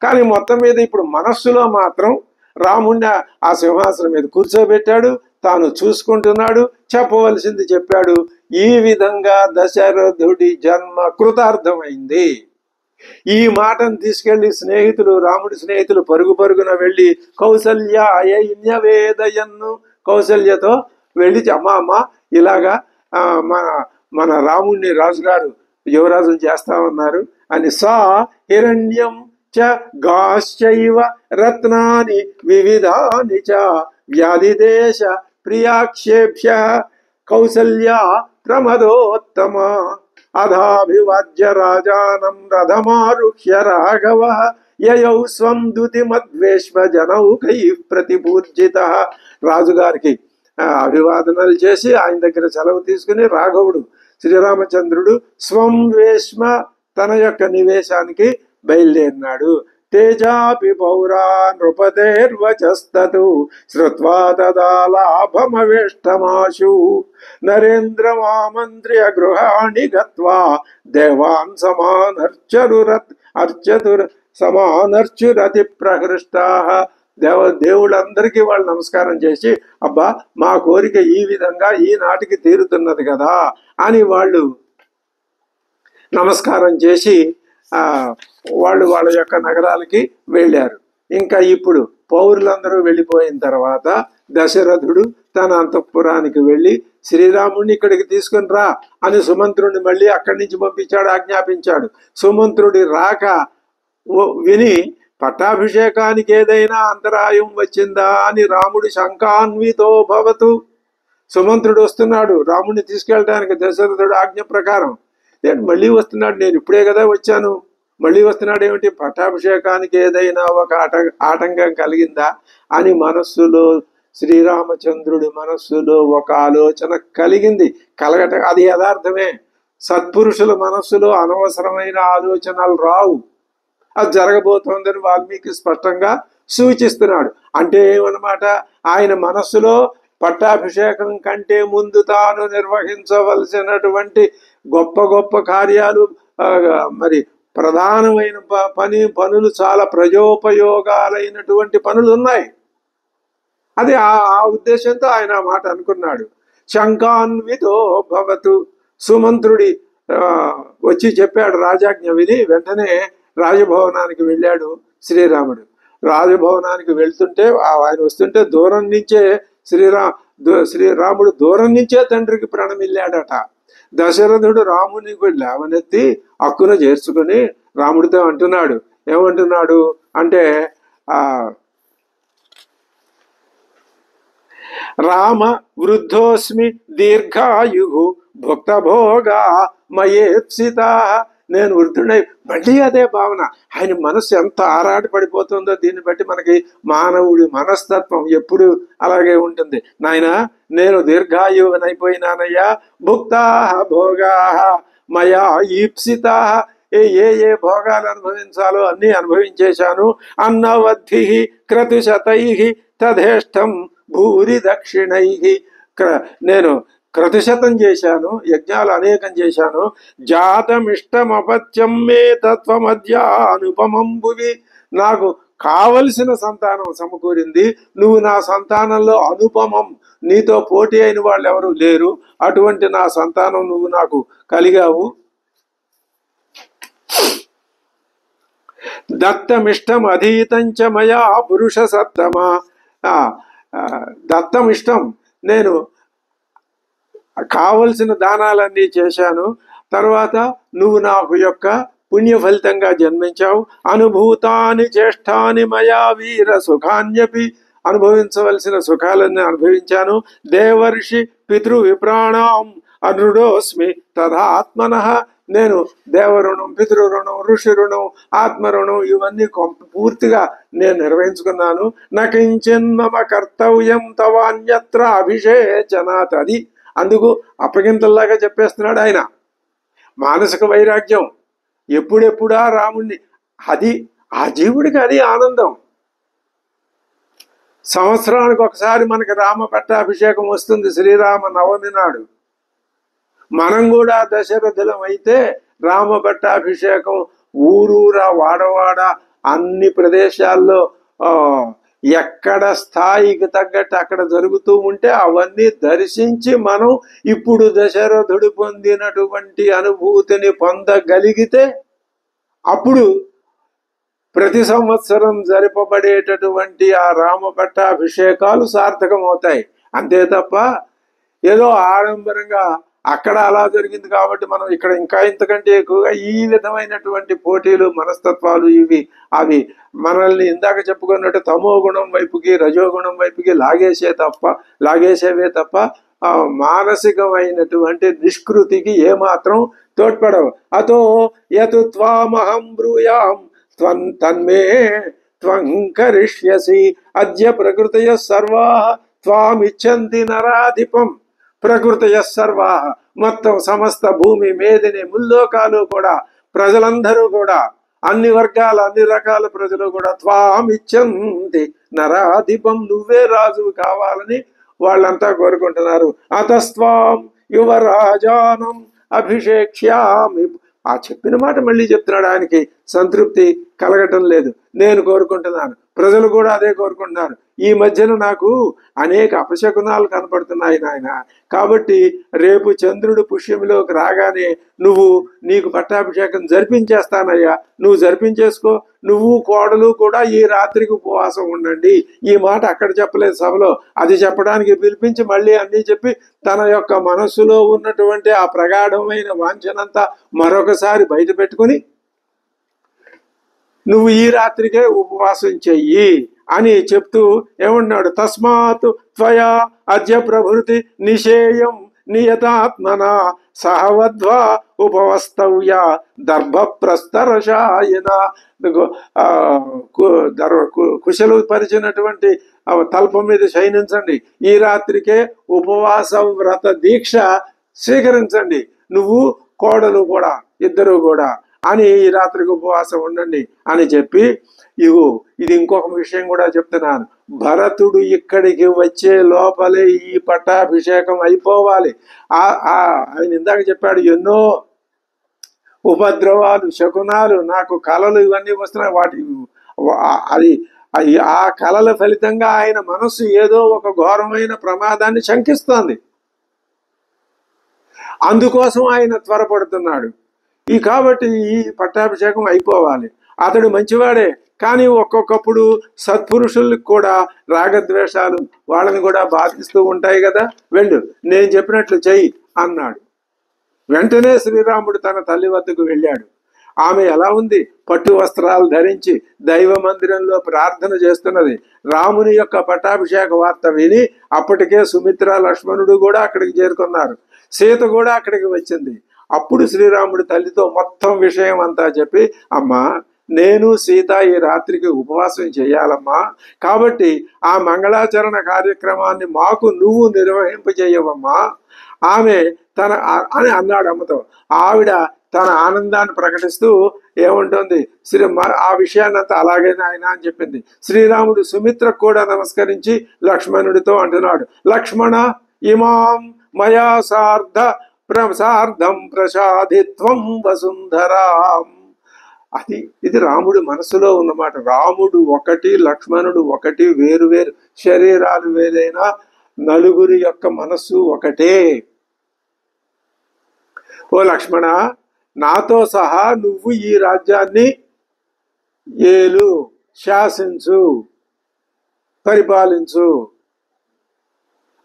కానీ మొత్తం మీద ఇప్పుడు మనస్సులో మాత్రం రాముణ్ణి ఆ సింహాసనం మీద కూర్చోబెట్టాడు, తాను చూసుకుంటున్నాడు, చెప్పవలసింది చెప్పాడు. ఈ విధంగా దశరథుడి జన్మ కృతార్థమైంది. ఈ మాటను తీసుకెళ్లి రాముడి స్నేహితులు పరుగున వెళ్ళి కౌసల్యతో వెళ్ళి అమ్మ ఇలాగా మన రాముణ్ణి రాజుగారు యువరాజును చేస్తామన్నారు అని. సా హిరణ్యం చ గాశ్చైవ రత్నాని వివిధాని చ వ్యాధిదేశ ప్రియాక్షేభ్య కౌసల్యా ప్రమదోత్తమ అధాభివాజ్య రాజానం రథమారుహ్య రాఘవ యయౌ స్వం దుతిమద్వేష్మ జనౌకై ప్రతిపూజ్జిత. రాజుగారికి అభివాదనలు చేసి ఆయన దగ్గర సెలవు తీసుకుని రాఘవుడు శ్రీరామచంద్రుడు స్వం వేష్మ తన యొక్క నివేశానికి బయలుదేరినాడు. తేజాపి పౌరా నృపతేర్వచస్తు శ్రుత్వా తదా లాభమవేష్టమాశు నరేంద్రమామంత్ర్య గృహాణి గత్వా దేవాన్ సమానర్చురతి ప్రహృష్టాః. దేవుళ్ళందరికీ వాళ్ళు నమస్కారం చేసి అబ్బా మా కోరిక ఈ విధంగా ఈనాటికి తీరుతున్నది కదా అని వాళ్ళు నమస్కారం చేసి వాళ్ళు వాళ్ళ యొక్క నగరాలకి వెళ్ళారు. ఇంకా ఇప్పుడు పౌరులందరూ వెళ్ళిపోయిన తర్వాత దశరథుడు తన అంతఃపురానికి వెళ్ళి శ్రీరాముడిని ఇక్కడికి తీసుకుని రా అని సుమంత్రుడిని మళ్ళీ అక్కడి నుంచి పంపించాడు, ఆజ్ఞాపించాడు. సుమంత్రుడి రాక విని పట్టాభిషేకానికి ఏదైనా అంతరాయం వచ్చిందా అని రాముడు శంకాన్వితో భవతు. సుమంత్రుడు వస్తున్నాడు రాముడిని తీసుకెళ్ళడానికి దశరథుడు ఆజ్ఞ ప్రకారం. మళ్ళీ వస్తున్నాడు, నేను ఇప్పుడే కదా వచ్చాను, మళ్ళీ వస్తున్నాడు ఏమిటి, పట్టాభిషేకానికి ఏదైనా ఒక ఆటంకం కలిగిందా అని మనస్సులో శ్రీరామచంద్రుడి మనస్సులో ఒక ఆలోచన కలిగింది. అది యథార్థమే. సత్పురుషుల మనస్సులో అనవసరమైన ఆలోచనలు రావు. అది జరగబోతోందని వాల్మీకి స్పష్టంగా సూచిస్తున్నాడు. అంటే ఏమన్నమాట, ఆయన మనస్సులో పట్టాభిషేకం కంటే ముందు తాను నిర్వహించవలసినటువంటి గొప్ప గొప్ప కార్యాలు, మరి ప్రధానమైన పనులు, చాలా ప్రజోపయోగాలైనటువంటి పనులు ఉన్నాయి. అది ఆ ఉద్దేశంతో ఆయన మాట అనుకున్నాడు. శంకాన్వితో భవతు. సుమంత్రుడి వచ్చి చెప్పాడు రాజాజ్ఞ విని వెంటనే రాజభవనానికి వెళ్ళాడు శ్రీరాముడు. రాజభవనానికి వెళ్తుంటే ఆయన వస్తుంటే దూరం నుంచే శ్రీరాముడు దూరం నుంచే తండ్రికి ప్రణమిల్లాడట. దశరథుడు రాముని లేవనెత్తి అక్కున చేర్చుకుని రాముడితో అంటున్నాడు. ఏమంటున్నాడు అంటే రామ వృద్ధోస్మి దీర్ఘాయు భుక్తభోగా మయేప్సిత. నేను వృద్ధుడై మళ్ళీ అదే భావన. ఆయన మనస్సు ఎంత ఆరాట పడిపోతుందో దీన్ని బట్టి మనకి మానవుడి మనస్తత్వం ఎప్పుడు అలాగే ఉంటుంది. నాయన నేను దీర్ఘాయువునైపోయినానయ్యా. భుక్తా భోగా మయా ఈప్సితా. ఏ భోగాలు అనుభవించాలో అన్ని అనుభవించేశాను. అన్నవద్ధి క్రతుశతై తథేష్టం భూరి దక్షిణై. నేను క్రతుశతం చేశాను, యజ్ఞాలు అనేకం చేశాను. జాతమిష్టమపత్యం మే తత్వమధ్య అనుపమం భువి. నాకు కావలసిన సంతానం సమకూరింది. నువ్వు నా సంతానంలో అనుపమం, నీతో పోటీ అయిన వాళ్ళు ఎవరు లేరు. అటువంటి నా సంతానం నువ్వు నాకు కలిగావు. దత్తమిష్టం అధీతంచ మయా పురుష సత్తమా. దత్తమిష్టం, నేను కావలసిన దానాలన్నీ చేశాను. తర్వాత నువ్వు నాకు యొక్క పుణ్య ఫలితంగా జన్మించావు. అనుభూతాని జ్యేష్ఠాని మయా వీర సుఖాన్యపి, అనుభవించవలసిన సుఖాలన్నీ అనుభవించాను. దేవర్షి పితృ విప్రాణం అనృఢోస్మి తదాత్మనః, నేను దేవరుణం, పితృరుణం, ఋషి రుణం, ఆత్మరుణం ఇవన్నీ పూర్తిగా నేను నిర్వహించుకున్నాను. నకించిన్మమ కర్తవ్యం తవాన్యత్ర అభిషేచనాత్. అది అందుకు అప్పగింతల్లాగా చెప్పేస్తున్నాడు ఆయన. మానసిక వైరాగ్యం ఎప్పుడెప్పుడా రాముణ్ణి, అది ఆ జీవుడికి అది ఆనందం. సంవత్సరానికి ఒకసారి మనకి రామ పట్టాభిషేకం వస్తుంది, శ్రీరామ నవమి నాడు. మనం కూడా దశరథులం అయితే రామ పట్టాభిషేకం ఊరూరా వాడవాడ అన్ని ప్రదేశాల్లో ఎక్కడ స్థాయికి తగ్గట్టు అక్కడ జరుగుతూ ఉంటే అవన్నీ దర్శించి మనం ఇప్పుడు దశరథుడు పొందినటువంటి అనుభూతిని పొందగలిగితే అప్పుడు ప్రతి సంవత్సరం జరపబడేటటువంటి ఆ రామ పట్టాభిషేకాలు సార్థకమవుతాయి. అంతే తప్ప ఏదో ఆడంబరంగా అక్కడ అలా జరిగింది కాబట్టి మనం ఇక్కడ ఇంకా ఇంతకంటే ఎక్కువగా ఈ విధమైనటువంటి పోటీలు, మనస్తత్వాలు అవి మనల్ని ఇందాక చెప్పుకున్నట్టు తమో గుణం వైపుకి, రజోగుణం వైపుకి లాగేసేవే తప్ప మానసికమైనటువంటి నిష్కృతికి ఏమాత్రం తోడ్పడవు. అతో యతు త్వామహం బ్రూయాం తన్మే త్వం కరిష్యసి అద్య ప్రకృతయ సర్వా త్వామిచ్చంతి నరాధిపం. ప్రకృతయ సర్వా, మొత్తం సమస్త భూమి మేదిని ముల్లోకాలు కూడా, ప్రజలందరూ కూడా, అన్ని వర్గాల అన్ని రకాల ప్రజలు కూడా త్వామిచ్చంతి నరాధిపం, నువ్వే రాజు కావాలని వాళ్ళంతా కోరుకుంటున్నారు. అతస్త్వాం యువరాజానం అభిషేక్ష్యామి. ఆ చెప్పిన మాట మళ్ళీ చెప్తున్నాడు. ఆయనకి సంతృప్తి కలగటం లేదు. నేను కోరుకుంటున్నాను, ప్రజలు కూడా అదే కోరుకుంటున్నారు. ఈ మధ్యన నాకు అనేక అపశకునాలు కనపడుతున్నాయి నాయన. కాబట్టి రేపు చంద్రుడు పుష్యమిలోకి రాగానే నీకు పట్టాభిషేకం జరిపించేస్తానయ్యా, నువ్వు జరిపించేసుకో. నువ్వు కోడలు కూడా ఈ రాత్రికి ఉపవాసం ఉండండి. ఈ మాట అక్కడ చెప్పలేదు సభలో, అది చెప్పడానికి పిలిపించి మళ్ళీ అన్నీ చెప్పి తన యొక్క మనస్సులో ఉన్నటువంటి ఆ ప్రగాఢమైన వాంఛనంతా మరొకసారి బయట పెట్టుకుని నువ్వు ఈ రాత్రికే ఉపవాసం చెయ్యి అని చెప్తూ ఏమన్నాడు, తస్మాత్ త్వయా అద్య ప్రభృతి నిషేయం నియతాత్మన సహవద్వా ఉపవస్తవ్య దర్భ ప్రస్తరశాయన. కుశలు పరిచినటువంటి తల్పం మీద శయనించండి, ఈ రాత్రికే ఉపవాస వ్రత దీక్ష స్వీకరించండి, నువ్వు కోడలు కూడా ఇద్దరు కూడా అని ఈ రాత్రికి ఉపవాసం ఉండండి అని చెప్పి, ఇది ఇంకొక విషయం కూడా చెప్తున్నాను. భరతుడు ఇక్కడికి వచ్చే లోపలే ఈ పట్టాభిషేకం అయిపోవాలి. ఆయన ఇందాక చెప్పాడు, ఎన్నో ఉపద్రవాలు, శకునాలు, నాకు కళలు ఇవన్నీ వస్తున్నాయి. ఆ కళల ఫలితంగా ఆయన మనస్సు ఏదో ఒక ఘోరమైన ప్రమాదాన్ని శంకిస్తోంది. అందుకోసం ఆయన త్వరపడుతున్నాడు. కాబట్టి ఈ పట్టాభిషేకం అయిపోవాలి. అతడు మంచివాడే, కానీ ఒక్కొక్కప్పుడు సత్పురుషులకు కూడా రాగద్వేషాలు వాళ్ళని కూడా బాధిస్తూ ఉంటాయి కదా. వెళ్ళు, నేను చెప్పినట్లు చెయ్యి అన్నాడు. వెంటనే శ్రీరాముడు తన తల్లి వద్దకు వెళ్ళాడు. ఆమె ఎలా ఉంది? పట్టు వస్త్రాలు ధరించి దైవ మందిరంలో ప్రార్థన చేస్తున్నది. రాముని యొక్క పట్టాభిషేక వార్త విని అప్పటికే సుమిత్ర, లక్ష్మణుడు కూడా అక్కడికి చేరుకున్నారు. సీత కూడా అక్కడికి వచ్చింది. అప్పుడు శ్రీరాముడు తల్లితో మొత్తం విషయం అంతా చెప్పి, అమ్మా, నేను సీత ఈ రాత్రికి ఉపవాసం చేయాలమ్మా, కాబట్టి ఆ మంగళాచరణ కార్యక్రమాన్ని మాకు నువ్వు నిర్వహింపజేయవమ్మా ఆమె అని అన్నాడు అమ్మతో. ఆవిడ తన ఆనందాన్ని ప్రకటిస్తూ ఏముంటుంది, ఆ విషయాన్ని అంతా అలాగే నాయన అని చెప్పింది. శ్రీరాముడు సుమిత్రకు కూడా నమస్కరించి లక్ష్మణుడితో అంటున్నాడు, లక్ష్మణ ఇమాం మయా సార్ధం ప్రసాదిత్వం వసుంధరాం అది ఇది రాముడి మనసులో ఉన్నమాట. రాముడు ఒకటి, లక్ష్మణుడు ఒకటి, వేరు వేరు శరీరాలు వేరైనా నలుగురి యొక్క మనస్సు ఒకటే. ఓ లక్ష్మణ, నాతో సహా నువ్వు ఈ రాజ్యాన్ని ఏలు, శాసించు, పరిపాలించు.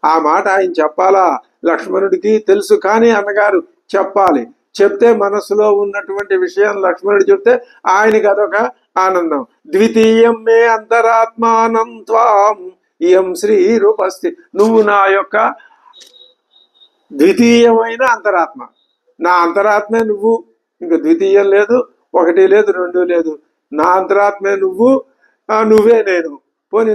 ఆ మాట ఆయన చెప్పాలా? లక్ష్మణుడికి తెలుసు, కానీ అన్నగారు చెప్పాలి. చెప్తే మనసులో ఉన్నటువంటి విషయం లక్ష్మణుడు చెప్తే ఆయనకి అదొక ఆనందం. ద్వితీయం మే అంతరాత్మానం త్వాం ఇయం శ్రీ రూపస్థి. నువ్వు నా యొక్క ద్వితీయమైన అంతరాత్మ. నా అంతరాత్మే నువ్వు, ఇంక ద్వితీయం లేదు, ఒకటి లేదు, రెండు లేదు. నా అంతరాత్మే నువ్వు, నువ్వే నేను. పోనీ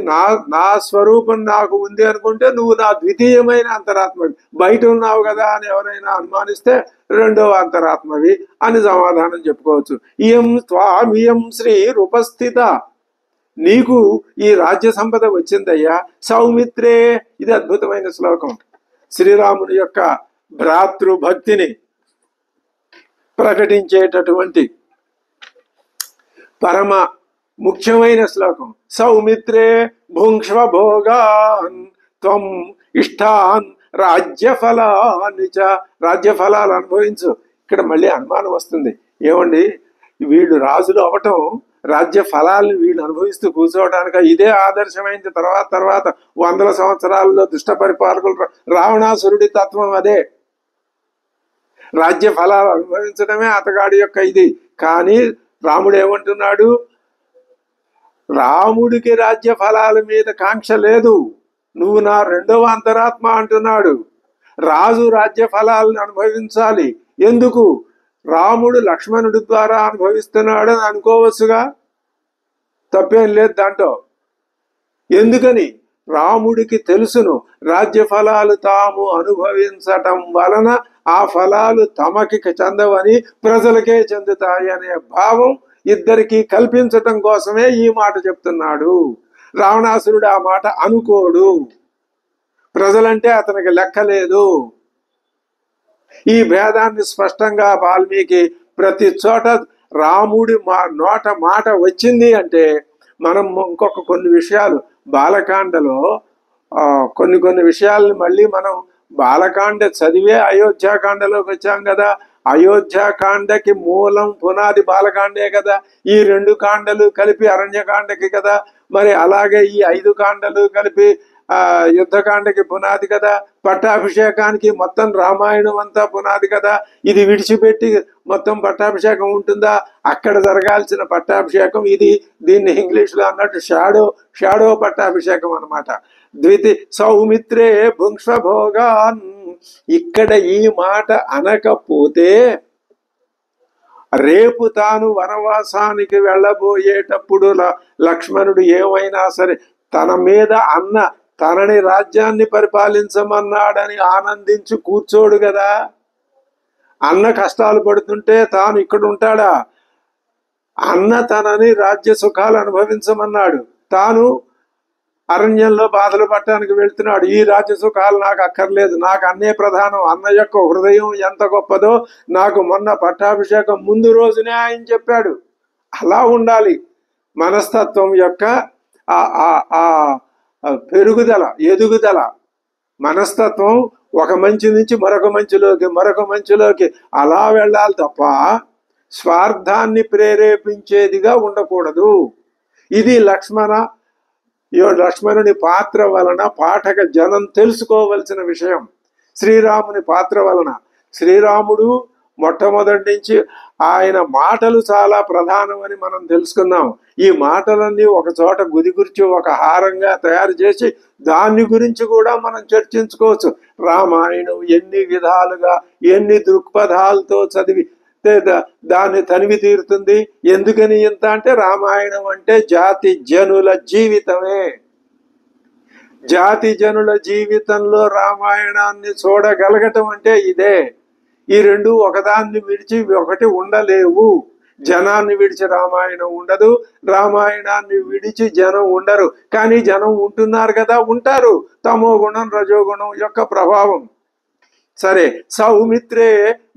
నా స్వరూపం నాకు ఉంది అనుకుంటే నువ్వు నా ద్వితీయమైన అంతరాత్మవి. బయట ఉన్నావు కదా అని ఎవరైనా అనుమానిస్తే రెండవ అంతరాత్మవి అని సమాధానం చెప్పుకోవచ్చు. ఇయం త్వామియం శ్రీ రూపస్థిత. నీకు ఈ రాజ్య సంపద వచ్చిందయ్యా. సౌమిత్రే. ఇది అద్భుతమైన శ్లోకం. శ్రీరాముని యొక్క భ్రాతృభక్తిని ప్రకటించేటటువంటి పరమ ముఖ్యమైన శ్లోకం. సౌమిత్రే భుంక్ష్వ భోగాన్ త్వం ఇష్టాన్ రాజ్యఫలాన్ని చ. రాజ్యఫలాలు అనుభవించు. ఇక్కడ మళ్ళీ అనుమానం వస్తుంది, ఏమండి వీళ్ళు రాజులు అవటం, రాజ్య ఫలాల్ని వీళ్ళు అనుభవిస్తూ కూర్చోవడానికి ఇదే ఆదర్శమైంది. తర్వాత వందల సంవత్సరాల్లో దుష్ట పరిపాలకులు, రావణాసురుడి తత్వం అదే. రాజ్య ఫలాలు అనుభవించడమే అతగాడి యొక్క ఇది. కానీ రాముడు ఏమంటున్నాడు? రాముడికి రాజ్య ఫలాల మీద కాంక్ష లేదు, నువ్వు నా రెండవ అంతరాత్మ అంటున్నాడు. రాజు రాజ్య ఫలాలను అనుభవించాలి. ఎందుకు? రాముడు లక్ష్మణుడి ద్వారా అనుభవిస్తున్నాడని అనుకోవచ్చుగా, తప్పేం లేదు దాంట్లో. ఎందుకని? రాముడికి తెలుసును రాజ్య ఫలాలు తాము అనుభవించటం వలన ఆ ఫలాలు తమకి చెందవని, ప్రజలకే చెందుతాయి అనే భావం ఇద్దరికి కల్పించటం కోసమే ఈ మాట చెప్తున్నాడు. రావణాసురుడు ఆ మాట అనుకోడు. ప్రజలంటే అతనికి లెక్కలేదు. ఈ భేదాన్ని స్పష్టంగా వాల్మీకి ప్రతి చోట రాముడి నోట మాట వచ్చింది అంటే, మనం ఇంకొక కొన్ని విషయాలు బాలకాండలో కొన్ని విషయాలను మళ్ళీ మనం బాలకాండ చదివే అయోధ్యాకాండలోకి వచ్చాం కదా. అయోధ్యాకాండకి మూలం పునాది బాలకాండే కదా. ఈ రెండు కాండలు కలిపి అరణ్యకాండకి కదా. మరి అలాగే ఈ 5 కాండలు కలిపి యుద్ధకాండకి పునాది కదా. పట్టాభిషేకానికి మొత్తం రామాయణం అంతా పునాది కదా. ఇది విడిచిపెట్టి మొత్తం పట్టాభిషేకం ఉంటుందా? అక్కడ జరగాల్సిన పట్టాభిషేకం ఇది. దీన్ని ఇంగ్లీష్లో అన్నట్టు షాడో పట్టాభిషేకం అనమాట. సౌమిత్రే భుంక్ష్వభోగాన్. ఇక్కడ ఈ మాట అనకపోతే రేపు తాను వనవాసానికి వెళ్ళబోయేటప్పుడు లక్ష్మణుడు ఏమైనా సరే తన మీద తనని రాజ్యాన్ని పరిపాలించమన్నాడని ఆనందించి కూర్చోడు కదా. అన్న కష్టాలు పడుతుంటే తాను ఇక్కడ ఉంటాడా? అన్న తనని రాజ్య సుఖాలు అనుభవించమన్నాడు, తాను అరణ్యంలో బాధలు పట్టడానికి వెళ్తున్నాడు. ఈ రాజ్య సుఖాలు నాకు అక్కర్లేదు, నాకు అన్నే ప్రధానం. అన్న యొక్క హృదయం ఎంత గొప్పదో నాకు మొన్న పట్టాభిషేకం ముందు రోజునే ఆయన చెప్పాడు. అలా ఉండాలి మనస్తత్వం యొక్క పెరుగుదల, ఎదుగుదల. మనస్తత్వం ఒక మంచి నుంచి మరొక మంచిలోకి అలా వెళ్ళాలి తప్ప స్వార్థాన్ని ప్రేరేపించేదిగా ఉండకూడదు. ఇది లక్ష్మణుని పాత్ర వలన పాఠక జనం తెలుసుకోవలసిన విషయం. శ్రీరాముని పాత్ర వలన శ్రీరాముడు మొట్టమొదటి నుంచి ఆయన మాటలు చాలా ప్రధానమని మనం తెలుసుకున్నాం. ఈ మాటలన్నీ ఒక చోట గుదిగుర్చి ఒక హారంగా తయారు చేసి దాని గురించి కూడా మనం చర్చించుకోవచ్చు. రామాయణం ఎన్ని విధాలుగా ఎన్ని దృక్పథాలతో చదివి దాన్ని తనివి తీరుతుంది. ఎందుకని ఇంత అంటే, రామాయణం అంటే జాతి జనుల జీవితమే. జాతి జనుల జీవితంలో రామాయణాన్ని చూడగలగటం అంటే ఇదే. ఈ రెండు ఒకదాన్ని విడిచి ఒకటి ఉండలేవు. జనాన్ని విడిచి రామాయణం ఉండదు, రామాయణాన్ని విడిచి జనం ఉండరు. కానీ జనం ఉంటున్నారు కదా, ఉంటారు. తమో గుణం రజోగుణం యొక్క ప్రభావం. సరే, సౌమిత్రే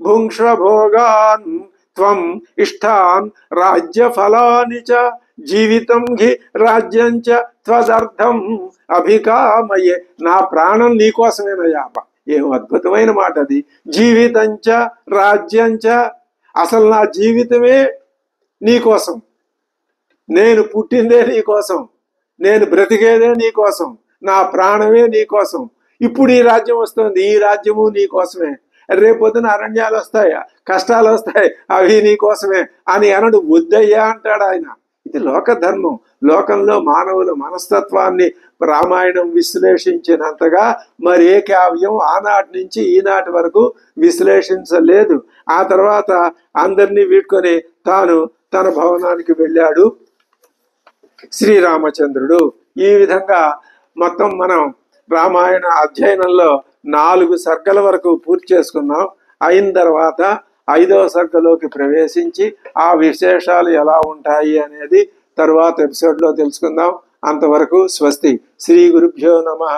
భుంక్ష్వభోగాన్ త్వం ఇష్టాన్ రాజ్య ఫలాని చ జీవితం హి రాజ్యం చ త్వదర్థం అభికామయే. నా ప్రాణం నీకోసమేనయ్యా. ఏం అద్భుతమైన మాట అది. జీవితంచ రాజ్యంచ, అసలు నా జీవితమే నీకోసం, నేను పుట్టిందే నీకోసం, నేను బ్రతికేదే నీకోసం, నా ప్రాణమే నీకోసం. ఇప్పుడు ఈ రాజ్యం వస్తుంది, ఈ రాజ్యము నీకోసమే. రేపొద్దున అరణ్యాలు వస్తాయా, కష్టాలు వస్తాయి, అవి నీకోసమే అని అనడు. వద్దయ్యా అంటాడు ఆయన. ఇది లోక ధర్మం. లోకంలో మానవుల మనస్తత్వాన్ని రామాయణం విశ్లేషించినంతగా మరి ఏ కావ్యం ఆనాటి నుంచి ఈనాటి వరకు విశ్లేషించలేదు. ఆ తర్వాత అందరినీ వీడ్కొని తాను తన భవనానికి వెళ్ళాడు శ్రీరామచంద్రుడు. ఈ విధంగా మొత్తం మనం రామాయణ అధ్యయనంలో 4 సర్గల వరకు పూర్తి చేసుకున్నాం. అయిన తర్వాత 5వ సర్గలోకి ప్రవేశించి ఆ విశేషాలు ఎలా ఉంటాయి అనేది తరువాత ఎపిసోడ్లో తెలుసుకుందాం. అంతవరకు స్వస్తి. శ్రీ గురుభ్యో నమః.